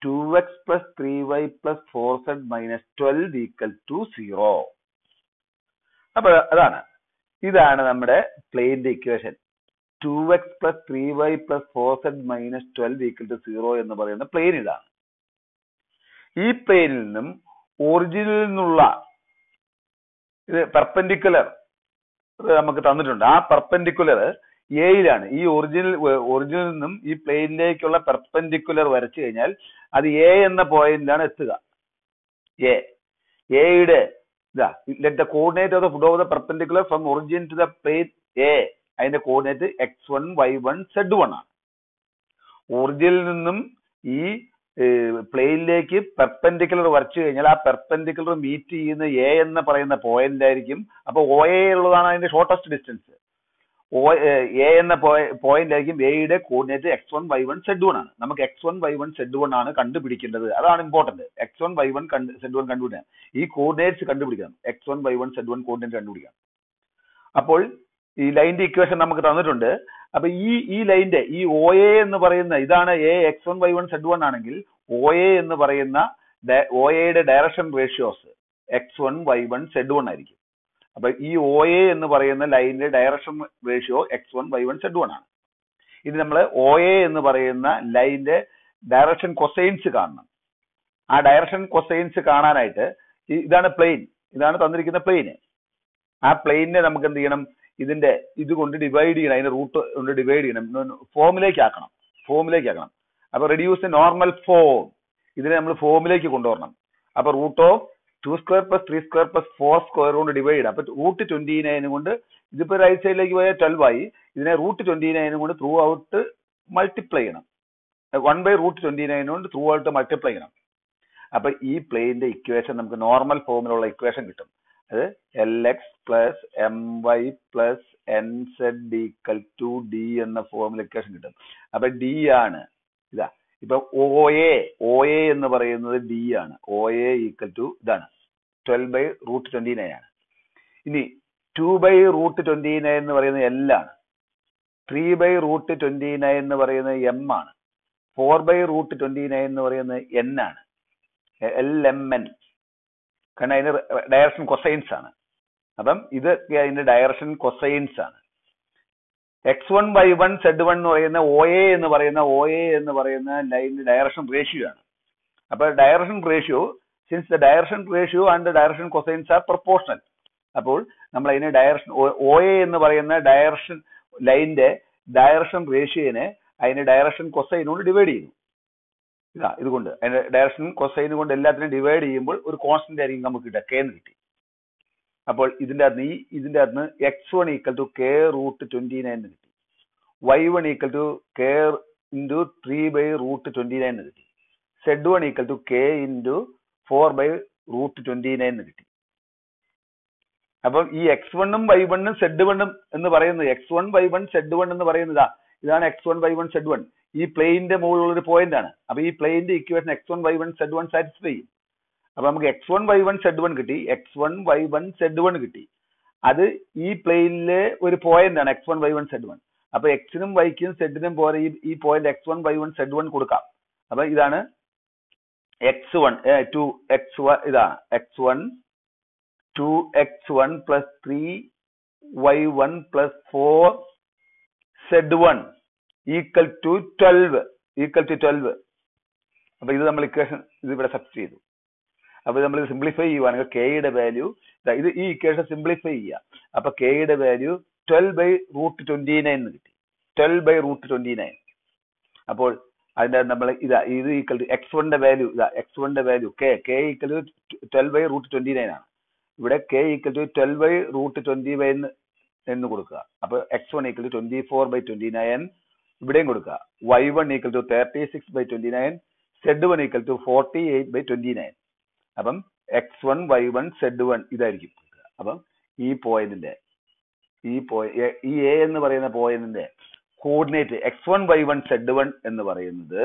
2x plus 3y plus 4z minus 12 equal to 0. അപ്പൊ ഇതാണ് നമ്മുടെ പ്ലെയിന്റെ equation. 2x plus 3y plus 4z minus 12 equal to 0 എന്ന് പറയുന്ന പ്ലെയിൻ ഇതാണ്. ഈ പ്ലെയിനിൽ നിന്നും ഒറിജിനിൽ നിന്നുള്ള ഇത് പെർപെൻഡിക്കുലർ നമുക്ക് തന്നിട്ടുണ്ട്. ആ പെർപെൻഡിക്കുലർ എയിലാണ്. ഈ ഒറിജിനിൽ നിന്നും ഈ പ്ലെയിനിലേക്കുള്ള പെർപെൻഡിക്കുലർ വരച്ചു കഴിഞ്ഞാൽ അത് എ എന്ന പോയിന്റിലാണ് എത്തുക. എയുടെ let the coordinate of the foot of the perpendicular from origin to the plane A. അതിന്റെ കോർഡിനേറ്റ് x1 y1 z1 ആണ്. ഒറിജിനിൽ നിന്നും ഈ പ്ലെയിനിലേക്ക് പെർപെൻഡിക്കുലർ വരച്ചു കഴിഞ്ഞാൽ ആ പെർപെൻഡിക്കുലർ മീറ്റ് ചെയ്യുന്ന എ എന്ന് പറയുന്ന പോയിന്റ് ആയിരിക്കും. അപ്പൊ OA ഉള്ളതാണ് അതിന്റെ ഷോർട്ടസ്റ്റ് ഡിസ്റ്റൻസ്. എ എന്ന പോയിന്റ് ആയിരിക്കും. എയുടെ കോർഡിനേറ്റ് x1 y1 z1 ആണ്. നമുക്ക് x1 y1 z1 ആണ് കണ്ടുപിടിക്കേണ്ടത്. അതാണ് ഇമ്പോർട്ടന്റ്. x1 y1 z1 കണ്ടുപിടിക്കണം. ഈ കോർഡിനേറ്റ്സ് കണ്ടുപിടിക്കണം. x1 y1 z1 കോർഡിനേറ്റ് കണ്ടുപിടിക്കണം. അപ്പോൾ ഈ ലൈനിന്റെ ഇക്വേഷൻ നമുക്ക് തന്നിട്ടുണ്ട്. അപ്പൊ ഈ ലൈനിന്റെ ഈ OA എന്ന് പറയുന്ന ഇതാണ് A x1 y1 z1 ആണെങ്കിൽ OA എന്ന് പറയുന്ന OAയുടെ direction ratios x1 y1 z1 ആയിരിക്കും. അപ്പൊ ഈ OA എന്ന് പറയുന്ന ലൈനിന്റെ direction ratio x1 y1 z1 ആണ്. ഇത് നമ്മൾ OA എന്ന് പറയുന്ന ലൈനിന്റെ ഡയറക്ഷൻ കൊസൈൻസ് കാണണം. ആ ഡയറക്ഷൻ കൊസൈൻസ് കാണാനായിട്ട് ഇതാണ് പ്ലെയിൻ, ഇതാണ് തന്നിരിക്കുന്ന പ്ലെയിന്. ആ പ്ലെയിനിനെ നമുക്ക് എന്ത് ചെയ്യണം? ഇതിന്റെ ഇത് കൊണ്ട് ഡിവൈഡ് ചെയ്യണം. അതിന്റെ റൂട്ട് കൊണ്ട് ഡിവൈഡ് ചെയ്യണം. ഫോമിലേക്ക് ആക്കണം. അപ്പൊ റെഡ്യൂസ് നോർമൽ ഫോം, ഇതിനെ നമ്മൾ ഫോമിലേക്ക് കൊണ്ടുവരണം. അപ്പൊ √2² + 3² + 4² കൊണ്ട് ഡിവൈഡ് ചെയ്യണം. അപ്പൊ √29 കൊണ്ട് ഇതിപ്പോ റൈറ്റ് സൈഡിലേക്ക് പോയാൽ 12 ആയി. ഇതിനെ √29 കൊണ്ട് ത്രൂ ഔട്ട് മൾട്ടിപ്ലൈ ചെയ്യണം. 1/√29 കൊണ്ട് ത്രൂ ഔട്ട് മൾട്ടിപ്ലൈ ചെയ്യണം. അപ്പൊ ഈ പ്ലെയിന്റെ ഇക്വേഷൻ നമുക്ക് നോർമൽ ഫോമിലുള്ള ഇക്വേഷൻ കിട്ടും. അത് LX plus MY plus NZ equal to D എന്ന ഫോമിൽ ഇക്വേഷൻ കിട്ടും. അപ്പൊ D ആണ് ഇപ്പൊ OA എന്ന് പറയുന്നത് D ആണ്. OA equal to ഇതാണ് 12/√29 ആണ്. ഇനി 2/√29 എന്ന് പറയുന്നത് L ആണ്. 3/√29 എന്ന് പറയുന്നത് M ആണ്. 4/√29 എന്ന് പറയുന്നത് N ആണ്. LMN. കാരണം അതിന്റെ ഡയറക്ഷൻ കൊസൈൻസ് ആണ്. അപ്പം ഇതൊക്കെ അതിന്റെ ഡയറക്ഷൻ കൊസൈൻസ് ആണ്. x1 y1 z1 എന്ന് പറയുന്ന OA എന്ന് പറയുന്ന ലൈനിന്റെ ഡയറക്ഷൻ റേഷ്യോ ആണ്. അപ്പൊ direction ratio, since the direction ratio and the direction cosines are proportional. അപ്പോൾ നമ്മൾ അതിനെ ഡയറക്ഷൻ OA എന്ന് പറയുന്ന ഡയറക്ഷൻ ലൈനിന്റെ ഡയറക്ഷൻ റേഷ്യോനെ അതിന്റെ ഡയറക്ഷൻ കൊസൈൻ കൊണ്ട് ഡിവൈഡ് ചെയ്യുന്നു. ഇതുകൊണ്ട് അതിന്റെ ഡയറക്ഷൻ കൊസൈൻ കൊണ്ട് എല്ലാത്തിനും ഡിവൈഡ് ചെയ്യുമ്പോൾ ഒരു കോൺസ്റ്റന്റ് ആയിരിക്കും നമുക്ക് കിട്ടുക, K എന്ന് കിട്ടി. അപ്പോൾ ഇതിന്റെ അകത്ത് x1 equal to k root 29 എന്ന് കിട്ടി. y1 equal to k into 3/√29 എന്ന് കിട്ടി. z1 equal to k into 4/√29 എന്ന് കിട്ടി. അപ്പം ഈ x1 ഉം y1 ഉം z1 എന്ന് പറയുന്നത് x1 y1 z1 എന്ന് പറയുന്നതാ. ഇതാണ് x1 y1 z1. ഈ പ്ലെയിനിന്റെ മുകളിലുള്ള ഒരു പോയിന്റ് ആണ്. അപ്പൊ ഈ പ്ലെയിനിന്റെ equation x1 y1 z1 satisfy ചെയ്യും. അപ്പൊ നമുക്ക് x1 y1 z1 കിട്ടി, x1 y1 z1 കിട്ടി. അത് ഈ പ്ലെയിനിലെ ഒരു പോയിന്റ് ആണ് x1 y1 z1. അപ്പൊ എക്സിനും വൈക്കും സെഡിനും പോലെ ഈ പോയിന്റ് x1 y1 z1 കൊടുക്കാം. അപ്പൊ ഇതാണ് x1 2x1 ഇതാണ് x1 2x1 plus 3y1 plus 4z1 equal to 12. അപ്പൊ ഇത് നമ്മൾ ഇക്വേഷൻ ഇത് ഇവിടെ സബ്സ്റ്റിറ്റ്യൂട്ട് ചെയ്തു. അപ്പൊ നമ്മൾ സിംപ്ലിഫൈ ചെയ്യുവാണെങ്കിൽ കെയുടെ വാല്യൂ ഇത് ഈ ഇക്വേഷൻ സിംപ്ലിഫൈ ചെയ്യുക. അപ്പൊ കെയുടെ വാല്യൂ 12/√29 എന്ന് കിട്ടി. 12/√29. അപ്പോൾ അതിന്റെ നമ്മൾ ഇത് equal to x1 value x1 value k equal to 12/√29 ആണ്. ഇവിടെ k ഈക്വൽ ടു 12/√29 എന്ന് കൊടുക്കുക. അപ്പൊ x1 ഈക്വൽ ടു 24/29 ഇവിടെയും കൊടുക്കുക. y1 equal to 36/29, z1 equal to 48/29. അപ്പം x1 y1 z1 ഇതായിരിക്കും. അപ്പം ഈ പോയിന്റിന്റെ ഈ a എന്ന് പറയുന്ന പോയിന്റിന്റെ കോർഡിനേറ്റ് x1 y1 z1 എന്ന് പറയുന്നത്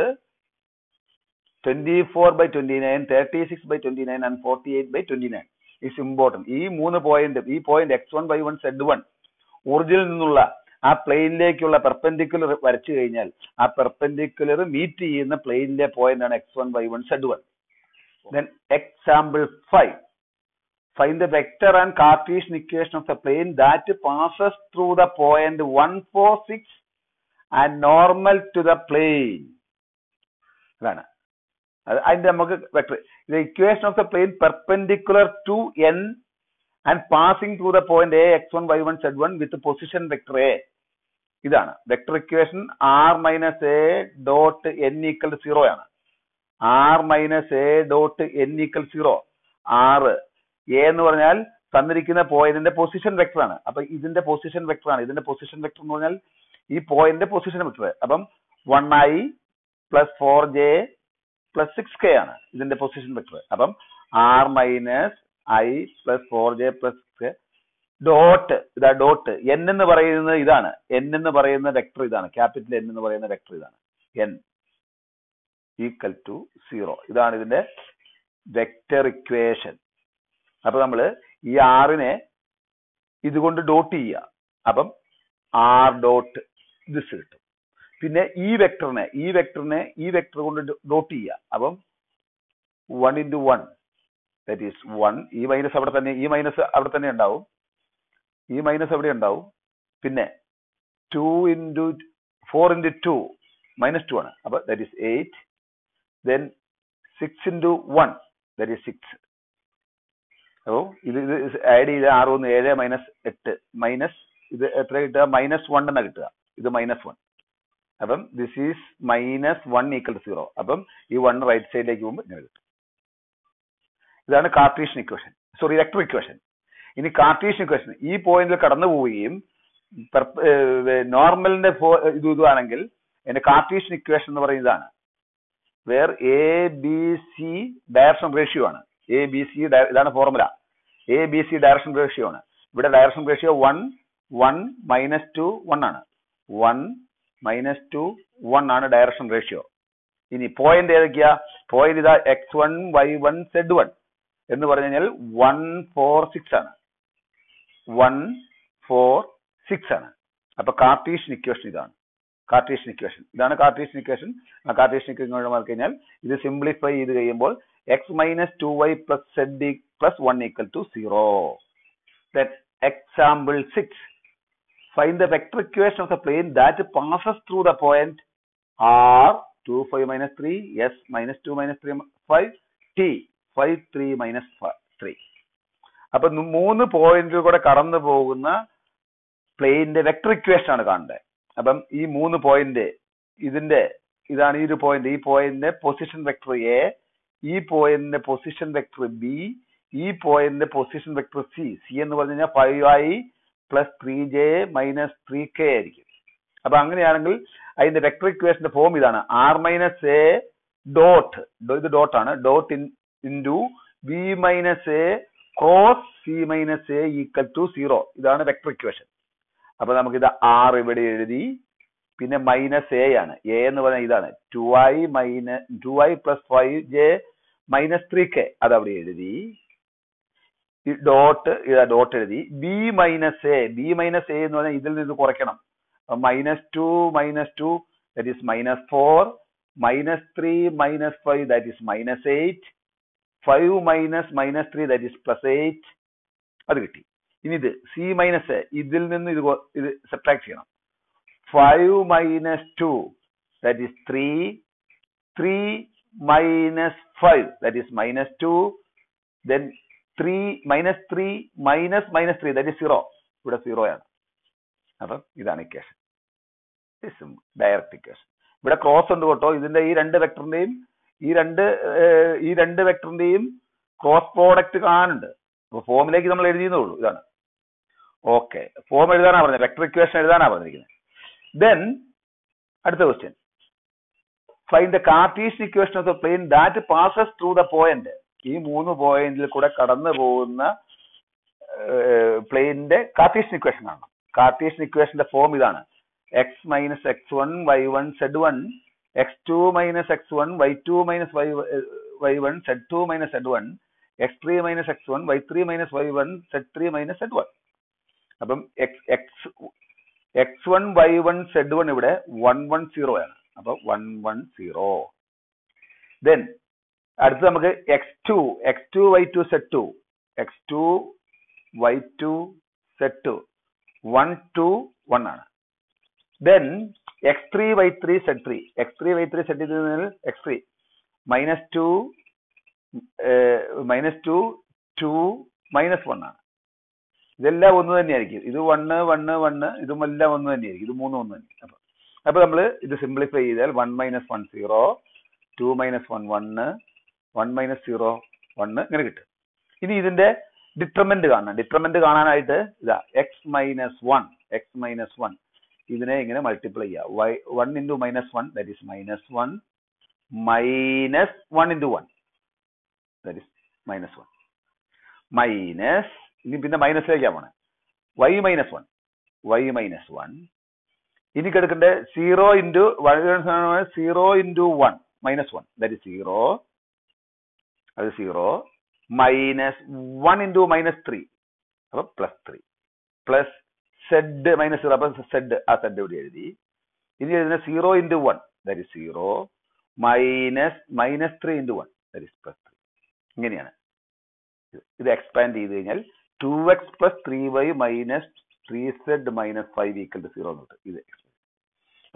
24/29, 36/29 and 48/29 is important. ഈ പോയിന്റ് x1 y1 z1 ഒറിജിനിൽ നിന്നുള്ള ആ പ്ലെയിനിലേക്കുള്ള പെർപെൻഡിക്കുലർ വരച്ചു കഴിഞ്ഞാൽ ആ പെർപെൻഡിക്കുലർ മീറ്റ് ചെയ്യുന്ന പ്ലെയിനിലെ പോയിന്റ് ആണ് x1 y1 z1. Then example 5. Find the vector and Cartesian equation of the plane that passes through the point 1, 4, 6 and normal to the plane. അതാണ് അതിന്റെ നമുക്ക് vector. The equation of the plane perpendicular to n and passing through the point a x1 y1 z1 with the position vector a. ഇതാണ് vector equation. r minus a dot n equal 0 ആണ്. r minus a dot n equal 0. r a എന്ന് പറഞ്ഞാൽ തന്നിരിക്കുന്ന പോയിന്റിന്റെ പൊസിഷൻ വെക്ടർ ആണ്. അപ്പൊ ഇതിന്റെ പൊസിഷൻ വെക്ടർ ആണ്. ഇതിന്റെ പൊസിഷൻ വെക്ടർ എന്ന് പറഞ്ഞാൽ ഈ പോയിന്റിന്റെ പൊസിഷൻ വെക്ടർ. അപ്പം 1i plus 4j plus 6k ആണ് ഇതിന്റെ പൊസിഷൻ വെക്ടർ. അപ്പം r minus i plus 4j plus 6k dot dot n എന്ന് പറയുന്നത് ഇതാണ്. n എന്ന് പറയുന്ന വെക്ടർ ഇതാണ്. ക്യാപിറ്റൽ n എന്ന് പറയുന്ന വെക്ടർ ഇതാണ്. n equal to 0. ഇതാണ് ഇതിന്റെ വെക്ടർ ഇക്വേഷൻ. അപ്പൊ നമ്മള് ഈ ആറിനെ ഇതുകൊണ്ട് ഡോട്ട് ചെയ്യുക. അപ്പം r ഡോട്ട് ദിസ് കിട്ടും. പിന്നെ ഈ വെക്ടറിനെ ഈ വെക്ടർ കൊണ്ട് ഡോട്ട് ചെയ്യുക. അപ്പം 1 into 1 that is 1. ഈ മൈനസ് അവിടെ തന്നെ ഉണ്ടാവും. ഈ മൈനസ് അവിടെ ഉണ്ടാവും. പിന്നെ 2 into 4 into 2 minus 2 ആണ്. അപ്പൊ that is 8. Then 6 into 1 that is 6. അപ്പോ ഇത് ആഡ് ചെയ്ത് 6 1 7 മൈനസ് 8 മൈനസ് ഇത് എത്ര കിട്ടുക? -1 എന്നാ കിട്ടുക. ഇത് -1. അപ്പം ദിസ് ഈസ് -1 ഈക്വൽ ടു 0. അപ്പം ഈ 1 റൈറ്റ് സൈഡിലേക്ക് പോകുമ്പോൾ ഇങ്ങനെ കിട്ടും. ഇതാണ് Cartesian equation, sorry vector equation. ഇനി കാർട്ടീഷ്യൻ ഇക്വേഷൻ ഈ പോയിന്റിൽ കടന്നു പോവുകയും നോർമലിന്റെ ഇതാണെങ്കിൽ എന്റെ കാർട്ടീഷ്യൻ ഇക്വേഷൻ എന്ന് പറയുന്നതാണ്. Where A B C direction ratio ആണ്. എ ബി സി ഇതാണ് formula. A B C direction ratio ആണ്. ഇവിടെ ഡയറക്ഷൻ റേഷ്യോ 1 1 -2 1 ആണ്. 1 -2 1 ആണ് ഡയറക്ഷൻ റേഷ്യോ. ഇനി പോയിന്റ് ഏതൊക്കെയാ? പോയിന്റ് ഇതാ x1 y1 z1 എന്ന് പറഞ്ഞു കഴിഞ്ഞാൽ 1 4 6 ആണ്. 1 4 6 ആണ്. അപ്പൊ കാർട്ടീഷ്യൻ ഇക്വേഷൻ ഇതാണ്. കാർട്ടീഷ്യൻ ഇക്വേഷൻ ഇതാണ് കാർട്ടീഷ്യൻ ഇക്വേഷൻ. ആ കാർട്ടീഷ്യൻ ഇക്വേഷൻ മാർക്ക് കഴിഞ്ഞാൽ ഇത് സിംപ്ലിഫൈ ചെയ്ത് കഴിയുമ്പോൾ x minus 2y plus z plus 1 equal to 0. Then example 6. Find the vector equation of the plane that passes through the point r 2 5 minus 3 s minus 2 minus 3 5 t 5 3 minus 3. അപ്പൊ 3 പോയിന്റിൽ കൂടെ കടന്നു പോകുന്ന പ്ലെയിനിന്റെ വെക്ടർ ഇക്വേഷൻ ആണ് കാണേണ്ടത്. അപ്പം ഈ 3 പോയിന്റ് ഇതാണ് ഈ ഒരു പോയിന്റ്. ഈ പോയിന്റിന്റെ പൊസിഷൻ വെക്ടർ എ, ഈ പോയിന്റിന്റെ പൊസിഷൻ വെക്ടർ ബി, ഈ പോയിന്റിന്റെ പൊസിഷൻ വെക്ടർ സി എന്ന് പറഞ്ഞു കഴിഞ്ഞാൽ 5i plus 3j minus 3k ആയിരിക്കും. അപ്പൊ അങ്ങനെയാണെങ്കിൽ അതിന്റെ വെക്ടർ ഇക്വേഷന്റെ ഫോം ഇതാണ് r minus a dot ഇത് ഡോട്ട് ആണ് dot into v minus a cos c minus a equal to 0. ഇതാണ് വെക്ടർ ഇക്വേഷൻ. അപ്പൊ നമുക്കിത് r ഇവിടെ എഴുതി, പിന്നെ മൈനസ് എ ആണ്. എ എന്ന് പറഞ്ഞാൽ ഇതാണ് 2i plus 5j minus 3k അത് അവിടെ എഴുതി. ഡോട്ട് ഡോട്ട് എഴുതി. ബി മൈനസ് എ എന്ന് പറഞ്ഞാൽ ഇതിൽ നിന്ന് കുറയ്ക്കണം. -2 that is -4, -3 -5 that is -8, 5 -3 that is +8 അത് കിട്ടി. ഇനി ഇത് സി മൈനസ് എ ഇതിൽ നിന്ന് ഇത് സബ്ട്രാക്ട് ചെയ്യണം. 5 - 2 that is 3, 3 - 5 that is -2, then 3 -3 that is 0. ഇവിടെ 0 ആണ്. അപ്പം ഇതാണ് ഇക്വേഷൻ, ഡയറക്റ്റ് ഇക്വേഷൻ. ഇവിടെ ക്രോസ് ഉണ്ട് കേട്ടോ. ഇതിന്റെ ഈ രണ്ട് വെക്ടറിന്റെയും ക്രോസ് പ്രോഡക്റ്റ് കാണാനുണ്ട്. അപ്പൊ ഫോമിലേക്ക് നമ്മൾ എഴുതിയെന്നുള്ളൂ. ഇതാണ് ഓക്കെ. ഫോം എഴുതാനാ പറഞ്ഞത്, വെക്ടർ ഇക്വേഷൻ എഴുതാനാ പറഞ്ഞിരിക്കുന്നത്. ദെൻ അടുത്ത question, find the Cartesian equation of the plain that passes through the point. ഈ 3 പോയിന്റിൽ കൂടെ കടന്നു പോകുന്ന പ്ലെയിനിന്റെ കാർട്ടീഷ്യൻ ഇക്വേഷൻ ആണ്. കാർട്ടീഷ്യൻ ഇക്വേഷന്റെ ഫോം ഇതാണ് x - x1 y1 z1 x2 - x1 y2 - y1 z2 - z1 x3 - x1 y3 - y1 z3 - z1. അപ്പം x1 y1 z1 ഇവിടെ 110 ആണ്. അപ്പൊ 110. ദെൻ അടുത്ത് നമുക്ക് x2 y2 z2 x2 y2 z2 1 2 1 ആണ്. Then x3 y3 z3 x3 y3 z3 x3 -2 2 -1 ആണ്. ഇതെല്ലാം ഒന്ന് തന്നെയായിരിക്കും. ഇത് 1 1 1 ഇതുമെല്ലാം ഒന്ന് തന്നെയായിരിക്കും. ഇത് 3 ഒന്ന് തന്നെ. അപ്പൊ നമ്മൾ ഇത് സിംപ്ലിഫൈ ചെയ്താൽ 1 - 1 0, 2 - 1 1, 1 - 0 1 ഇങ്ങനെ കിട്ടും. ഇനി ഇതിന്റെ ഡിറ്റർമിനന്റ് കാണണം. ഡിറ്റർമിനന്റ് കാണാനായിട്ട് ഇതാ x - 1 ഇതിനെ ഇങ്ങനെ മൾട്ടിപ്ലൈ ചെയ്യാം. 1 × -1 that is -1 minus 1 × 1 that is -1 minus, ഇനി പിന്നെ മൈനസിലേക്കാണ് പോണേ, y - 1 ഇനി കിടക്കണ്ടേ 0 × 1 -1 that is 0, അത് 0 minus 1 × -3 അപ്പൊ +3 പ്ലസ് z -0 അപ്പൊ z ആ z ഇവിടെ എഴുതി. ഇനി എഴുതുന്ന 0 × 1 that is 0 minus -3 × 1 that is +3. ഇങ്ങനെയാണ് ഇത് എക്സ്പാൻഡ് ചെയ്ത് കഴിഞ്ഞാൽ 2x + 3y - 3z - 5 = 0 എന്ന് കിട്ടും. ഇത്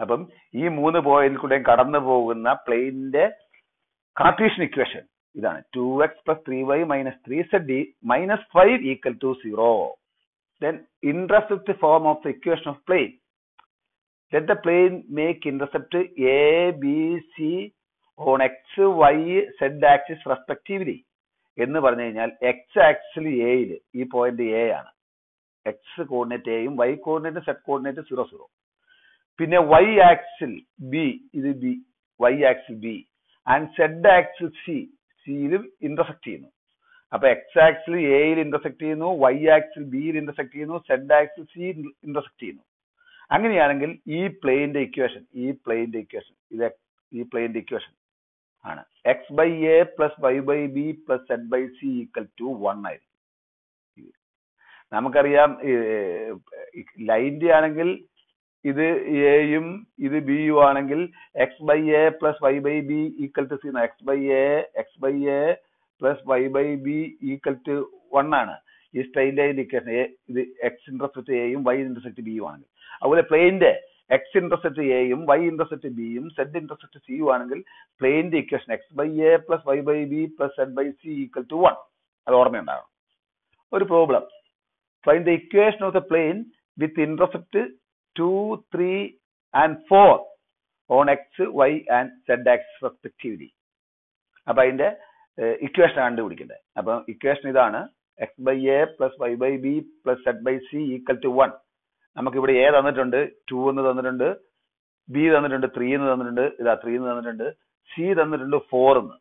അപ്പം ഈ 3 പോയിന്റിൽ കൂടെ കടന്നു പോകുന്ന പ്ലെയിനിന്റെ കാർട്ടീഷ്യൻ ഇക്വേഷൻ ഇതാണ് 2x + 3y - 3z - 5 = 0. Then intercept form of the equation of plane. Let the plane make intercept A, B, C on x, y, z axis respectively. എന്ന് പറഞ്ഞു കഴിഞ്ഞാൽ x ആക്സിൽ എയിൽ ഈ പോയിന്റ് എ ആണ്. x കോർഡിനേറ്റ് എയും y കോർഡിനേറ്റ് z കോർഡിനേറ്റ് 0 0. പിന്നെ y ആക്സിൽ ബി ഇത് ബി, y ആക്സിൽ ബി ആൻഡ് z ആക്സിൽ സിയിലും ഇന്റർസെക്ട് ചെയ്യുന്നു. അപ്പൊ x ആക്സിൽ എയിൽ ഇന്റർസെക്ട് ചെയ്യുന്നു, y ആക്സിൽ ബിയിൽ ഇന്റർസെക്ട് ചെയ്യുന്നു, z ആക്സിൽ സി ഇന്റർസെക്ട് ചെയ്യുന്നു. അങ്ങനെയാണെങ്കിൽ ഈ പ്ലെയിന്റെ ഇക്വേഷൻ ആണ് x/a + y/b + z/c = 1 ആയിരിക്കും. നമുക്കറിയാം ലൈൻ്റെ ആണെങ്കിൽ ഇത് എയും ഇത് ബിയും ആണെങ്കിൽ x/a + y/b = c. x/a + y/b = 1 ആണ് ഈ സ്ട്രെയിറ്റ് ലൈനിന്റെ ഇക്വേഷൻ. ഇത് x ഇന്റർസെക്ട് എയും y ഇന്റർസെക്ട് ബിയും ആണെങ്കിൽ. അതുപോലെ പ്ലെയിന്റെ x ഇന്റർസെക്ട് എയും y ഇന്റർസെക്ട് ബിയും z ഇന്റർസെക്ട് സിയും ആണെങ്കിൽ പ്ലെയിന്റെ ഇക്വേഷൻ x/a + y/b + z/c = 1. അത് ഓർമ്മയുണ്ടാകും. ഒരു problem, find the equation of the plane with intercept 2, 3 and 4 on x, y and z axis respectively. അപ്പൊ അതിന്റെ ഇക്വേഷൻ കണ്ടുപിടിക്കേണ്ടത്. അപ്പം ഇക്വേഷൻ ഇതാണ്, x by a plus y by b plus z by c equal to 1. നമുക്കിവിടെ എ തന്നിട്ടുണ്ട് 2 എന്ന് തന്നിട്ടുണ്ട്, ബി തന്നിട്ടുണ്ട് 3 എന്ന് തന്നിട്ടുണ്ട്, ഇതാ 3 എന്ന് തന്നിട്ടുണ്ട്, സി തന്നിട്ടുണ്ട് 4 എന്ന്.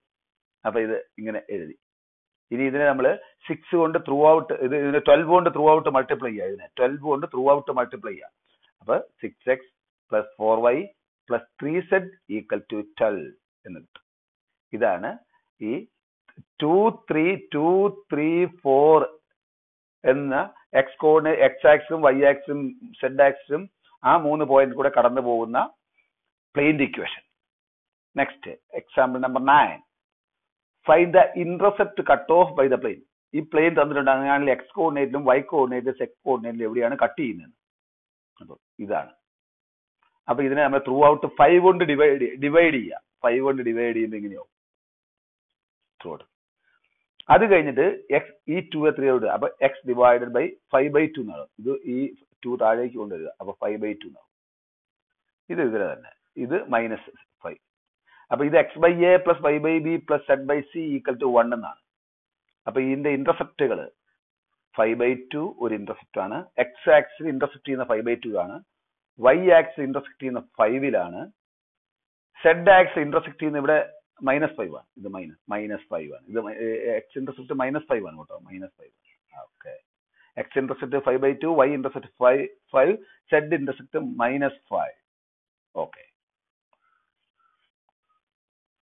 അപ്പൊ ഇത് ഇങ്ങനെ എഴുതി. ഇനി ഇതിനെ നമ്മൾ 6 കൊണ്ട് ത്രൂ ഔട്ട്, ഇതിനെ 12 കൊണ്ട് ത്രൂ ഔട്ട് മൾട്ടിപ്ലൈ ചെയ്യുക. ഇതിനെ 12 കൊണ്ട് ത്രൂ ഔട്ട് മൾട്ടിപ്ലൈ ചെയ്യുക. അപ്പൊ 6x plus 4y plus 3z equal to 12 എന്ന് കിട്ടും. ഇതാണ് ഈ 2, 3, 2, 3, 4 എന്ന എക്സ് കോർഡിനേറ്റ്, എക്സ് ആക്സും വൈ ആക്സും സെഡ് ആക്സും ആ 3 പോയിന്റ് കൂടെ കടന്നു പോകുന്ന പ്ലെയിൻ്റെ equation. Next example number 9. Find the intercept cut off by the plane. ഈ പ്ലെയിൻ തന്നിട്ടുണ്ട്, അങ്ങനെയാണെങ്കിൽ എക്സ് കോർഡിനേറ്റിലും വൈ കോർഡിനേറ്റിലും സെഡ് കോർഡിനേറ്റിലും എവിടെയാണ് കട്ട് ചെയ്യുന്നത്. അപ്പോൾ ഇതാണ്. അപ്പൊ ഇതിനെ നമ്മൾ ത്രൂ ഔട്ട് 5 കൊണ്ട് ഡിവൈഡ് ചെയ്യുക. 5 കൊണ്ട് ഡിവൈഡ് ചെയ്യുമ്പോൾ ഇങ്ങനെയാവും ത്രൂ ഔട്ട്. അത് കഴിഞ്ഞിട്ട് എക്സ് ഈ 2 3 ഔട്ട്, അപ്പൊ എക്സ് ഡിവൈഡഡ് ബൈ 5/2 എന്നാണ്. ഇത് ഈ 2 താഴേക്ക് കൊണ്ടുവരിക. അപ്പൊ 5/2 എന്നാവും. ഇത് ഇതിലെ തന്നെ, ഇത് -5. അപ്പൊ ഇത് x by a plus y by b plus z by c equal to 1 എന്നാണ്. അപ്പൊ ഇതിന്റെ ഇന്റർസെപ്റ്റുകൾ 5/2 ഒരു ഇന്റർസെപ്റ്റ് ആണ്. എക്സ് ആക്സിൽ ഇന്റർസെപ്റ്റ് ചെയ്യുന്ന 5/2 ആണ്. വൈ ആക്സിൽ ഇന്റർസെക്ട് ചെയ്യുന്ന 5-ലാണ്. സെഡ് ആക്സിൽ ഇന്റർസെക്ട് ചെയ്യുന്ന ഇവിടെ -5 ആണ്. ഇത് -5 ആണ്. ഇത് എക്സ് ഇന്റർസെപ്റ്റ് -5 ആണ് കേട്ടോ, -5. Okay, x intercept 5/2, y intercept 5, z intercept -5. Okay.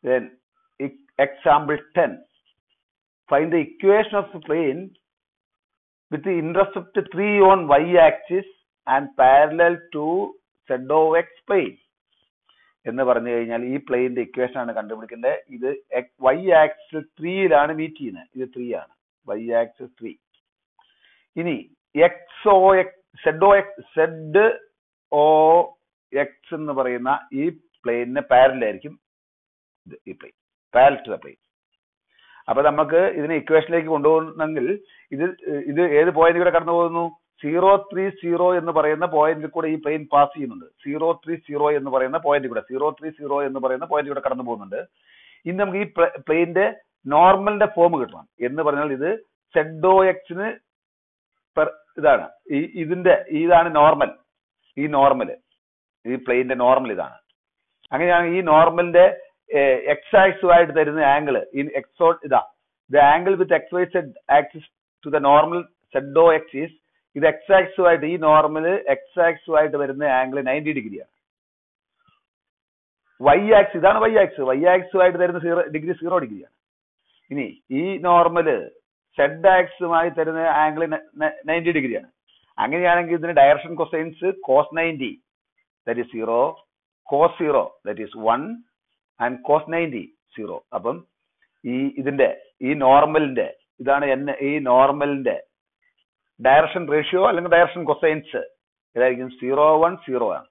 Then example 10. Find the equation of the plane with the intercept 3 on y-axis and parallel to z of x plane. എന്ന് പറഞ്ഞു കഴിഞ്ഞാൽ ഈ പ്ലെയിന്റെ ഇക്വേഷൻ ആണ് കണ്ടുപിടിക്കേണ്ടത്. ഇത് വൈ ആക്സിസ് 3-ലാണ് മീറ്റ് ചെയ്യുന്നത്. ഇത് 3 ആണ്, വൈ ആക്സിസ് 3. ഇനി സെഡ് ഒ എക്സ് എന്ന് പറയുന്ന ഈ പ്ലെയിനിന് പാരലൽ ആയിരിക്കും ഈ plane, parallel to the plane. അപ്പൊ നമുക്ക് ഇതിനെ ഇക്വേഷനിലേക്ക് കൊണ്ടുപോകുന്നെങ്കിൽ ഇത് ഏത് പോയിന്റ് കൂടെ കടന്നു പോകുന്നു? 030 എന്ന് പറയുന്ന പോയിന്റിൽ കൂടെ ഈ പ്ലെയിൻ പാസ് ചെയ്യുന്നുണ്ട്. 030 എന്ന് പറയുന്ന പോയിന്റ് കൂടെ, 030 എന്ന് പറയുന്ന പോയിന്റ് കൂടെ കടന്നു പോകുന്നുണ്ട്. ഇനി നമുക്ക് ഈ പ്ലെയിന്റെ നോർമലിന്റെ ഫോം കിട്ടണം. എന്ന് പറഞ്ഞാൽ ഇത് ZOX ഇതാണ്, ഇതാണ് നോർമൽ. ഈ പ്ലെയിന്റെ നോർമൽ ഇതാണ്. അങ്ങനെയാണ് ഈ നോർമലിന്റെ എക്സ് ആക്സുമായിട്ട് തരുന്ന ആംഗിൾ ഇതാ, the angle with XY Z axis to the normal ZOX is, ഇത് എക്സ് ആക്സുമായിട്ട്, ഈ നോർമൽ എക്സ് ആക്സുമായിട്ട് വരുന്ന ആംഗിൾ 90 ഡിഗ്രിയാണ്. വൈ ആക്സ്, ഇതാണ് വൈ ആക്സുമായിട്ട് തരുന്ന 0 ഡിഗ്രിയാണ്. ഇനി ഈ നോർമല് സെഡ് ആക്സുമായി തരുന്ന ആംഗിൾ 90 ഡിഗ്രിയാണ്. അങ്ങനെയാണെങ്കിൽ ഇതിന് direction cosines cos 90 that is 0, cos 0 that is 1 and cos 90 0. അപ്പം ഈ നോർമലിന്റെ ഇതാണ് ഈ നോർമലിന്റെ ഡയറക്ഷൻ റേഷ്യോ അല്ലെങ്കിൽ ഡയറക്ഷൻ കൊസൈൻസ് ഇതായിരിക്കും 0, 1, 0 ആണ്.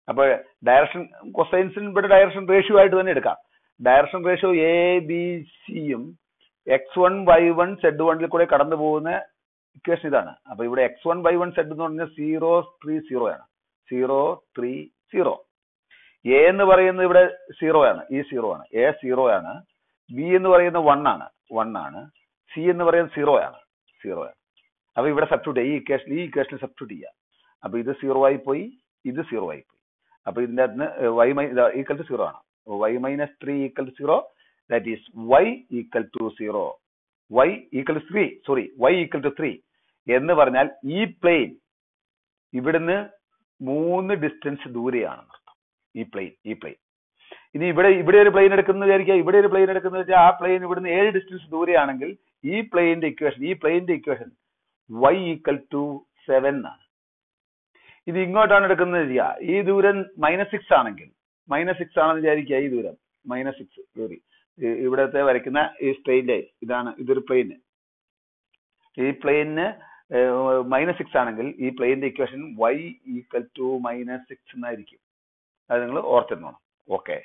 അപ്പൊ ഡയറക്ഷൻ കൊസൈൻസിന് ഇവിടെ ഡയറക്ഷൻ റേഷ്യോ ആയിട്ട് തന്നെ എടുക്കാം. Direction ratio ABC-യും x1 y1 z1 കൂടെ കടന്നു പോകുന്ന ഇക്വേഷൻ ഇതാണ്. അപ്പൊ ഇവിടെ x1 y1 z എന്ന് പറഞ്ഞാൽ 030 ആണ്. 030. എ എന്ന് പറയുന്നത് ഇവിടെ 0 ആണ്, ഈ 0 ആണ്, എ 0 ആണ്. ബി എന്ന് പറയുന്നത് 1 ആണ്. സി എന്ന് പറയുന്നത് 0 ആണ്. അപ്പൊ ഇവിടെ സബ്സ്റ്റിറ്റ്യൂട്ട് ഈ ഇക്വേഷനിൽ സബ്സ്റ്റിറ്റ്യൂട്ട് ചെയ്യാം. അപ്പൊ ഇത് 0 ആയി പോയി, ഇത് 0 ആയി പോയി. അപ്പൊ ഇതിന്റെ അകത്ത് y ഈക്വൽ ടു 0 ആണ്. y - 3 equal to 0, that is y equal to 0. y equal to 3 എന്ന് പറഞ്ഞാൽ ഈ പ്ലെയിൻ ഇവിടുന്ന് 3 ഡിസ്റ്റൻസ് ദൂരെയാണെന്ന് അർത്ഥം. ഈ പ്ലെയിൻ ഇനി ഇവിടെ ഒരു പ്ലെയിൻ എടുക്കുന്ന വിചാരിക്കുക, ഇവിടെ ഒരു പ്ലെയിൻ എടുക്കുന്ന വെച്ചാൽ ആ പ്ലെയിൻ ഇവിടുന്ന് 7 ഡിസ്റ്റൻസ് ദൂരെയാണെങ്കിൽ ഈ പ്ലെയിന്റെ ഇക്വേഷൻ y ഈക്വൽ ടു 7 ആണ്. ഇത് ഇങ്ങോട്ടാണ് എടുക്കുന്നത് ചെയ്യുക. ഈ ദൂരം -6 ആണെങ്കിൽ, -6 ആണെന്ന് വിചാരിക്കുക. ഈ ദൂരം -6 ഇവിടത്തെ വരയ്ക്കുന്ന ഈ സ്ട്രെയിറ്റ് ലൈൻ ഇതൊരു പ്ലെയിന്. ഈ പ്ലെയിന് -6 ആണെങ്കിൽ ഈ പ്ലെയിന്റെ ഇക്വേഷൻ y ഈക്വൽ ടു -6 എന്നായിരിക്കും. അത് നിങ്ങൾ ഓർത്തിരുന്നോണം. ഓക്കെ.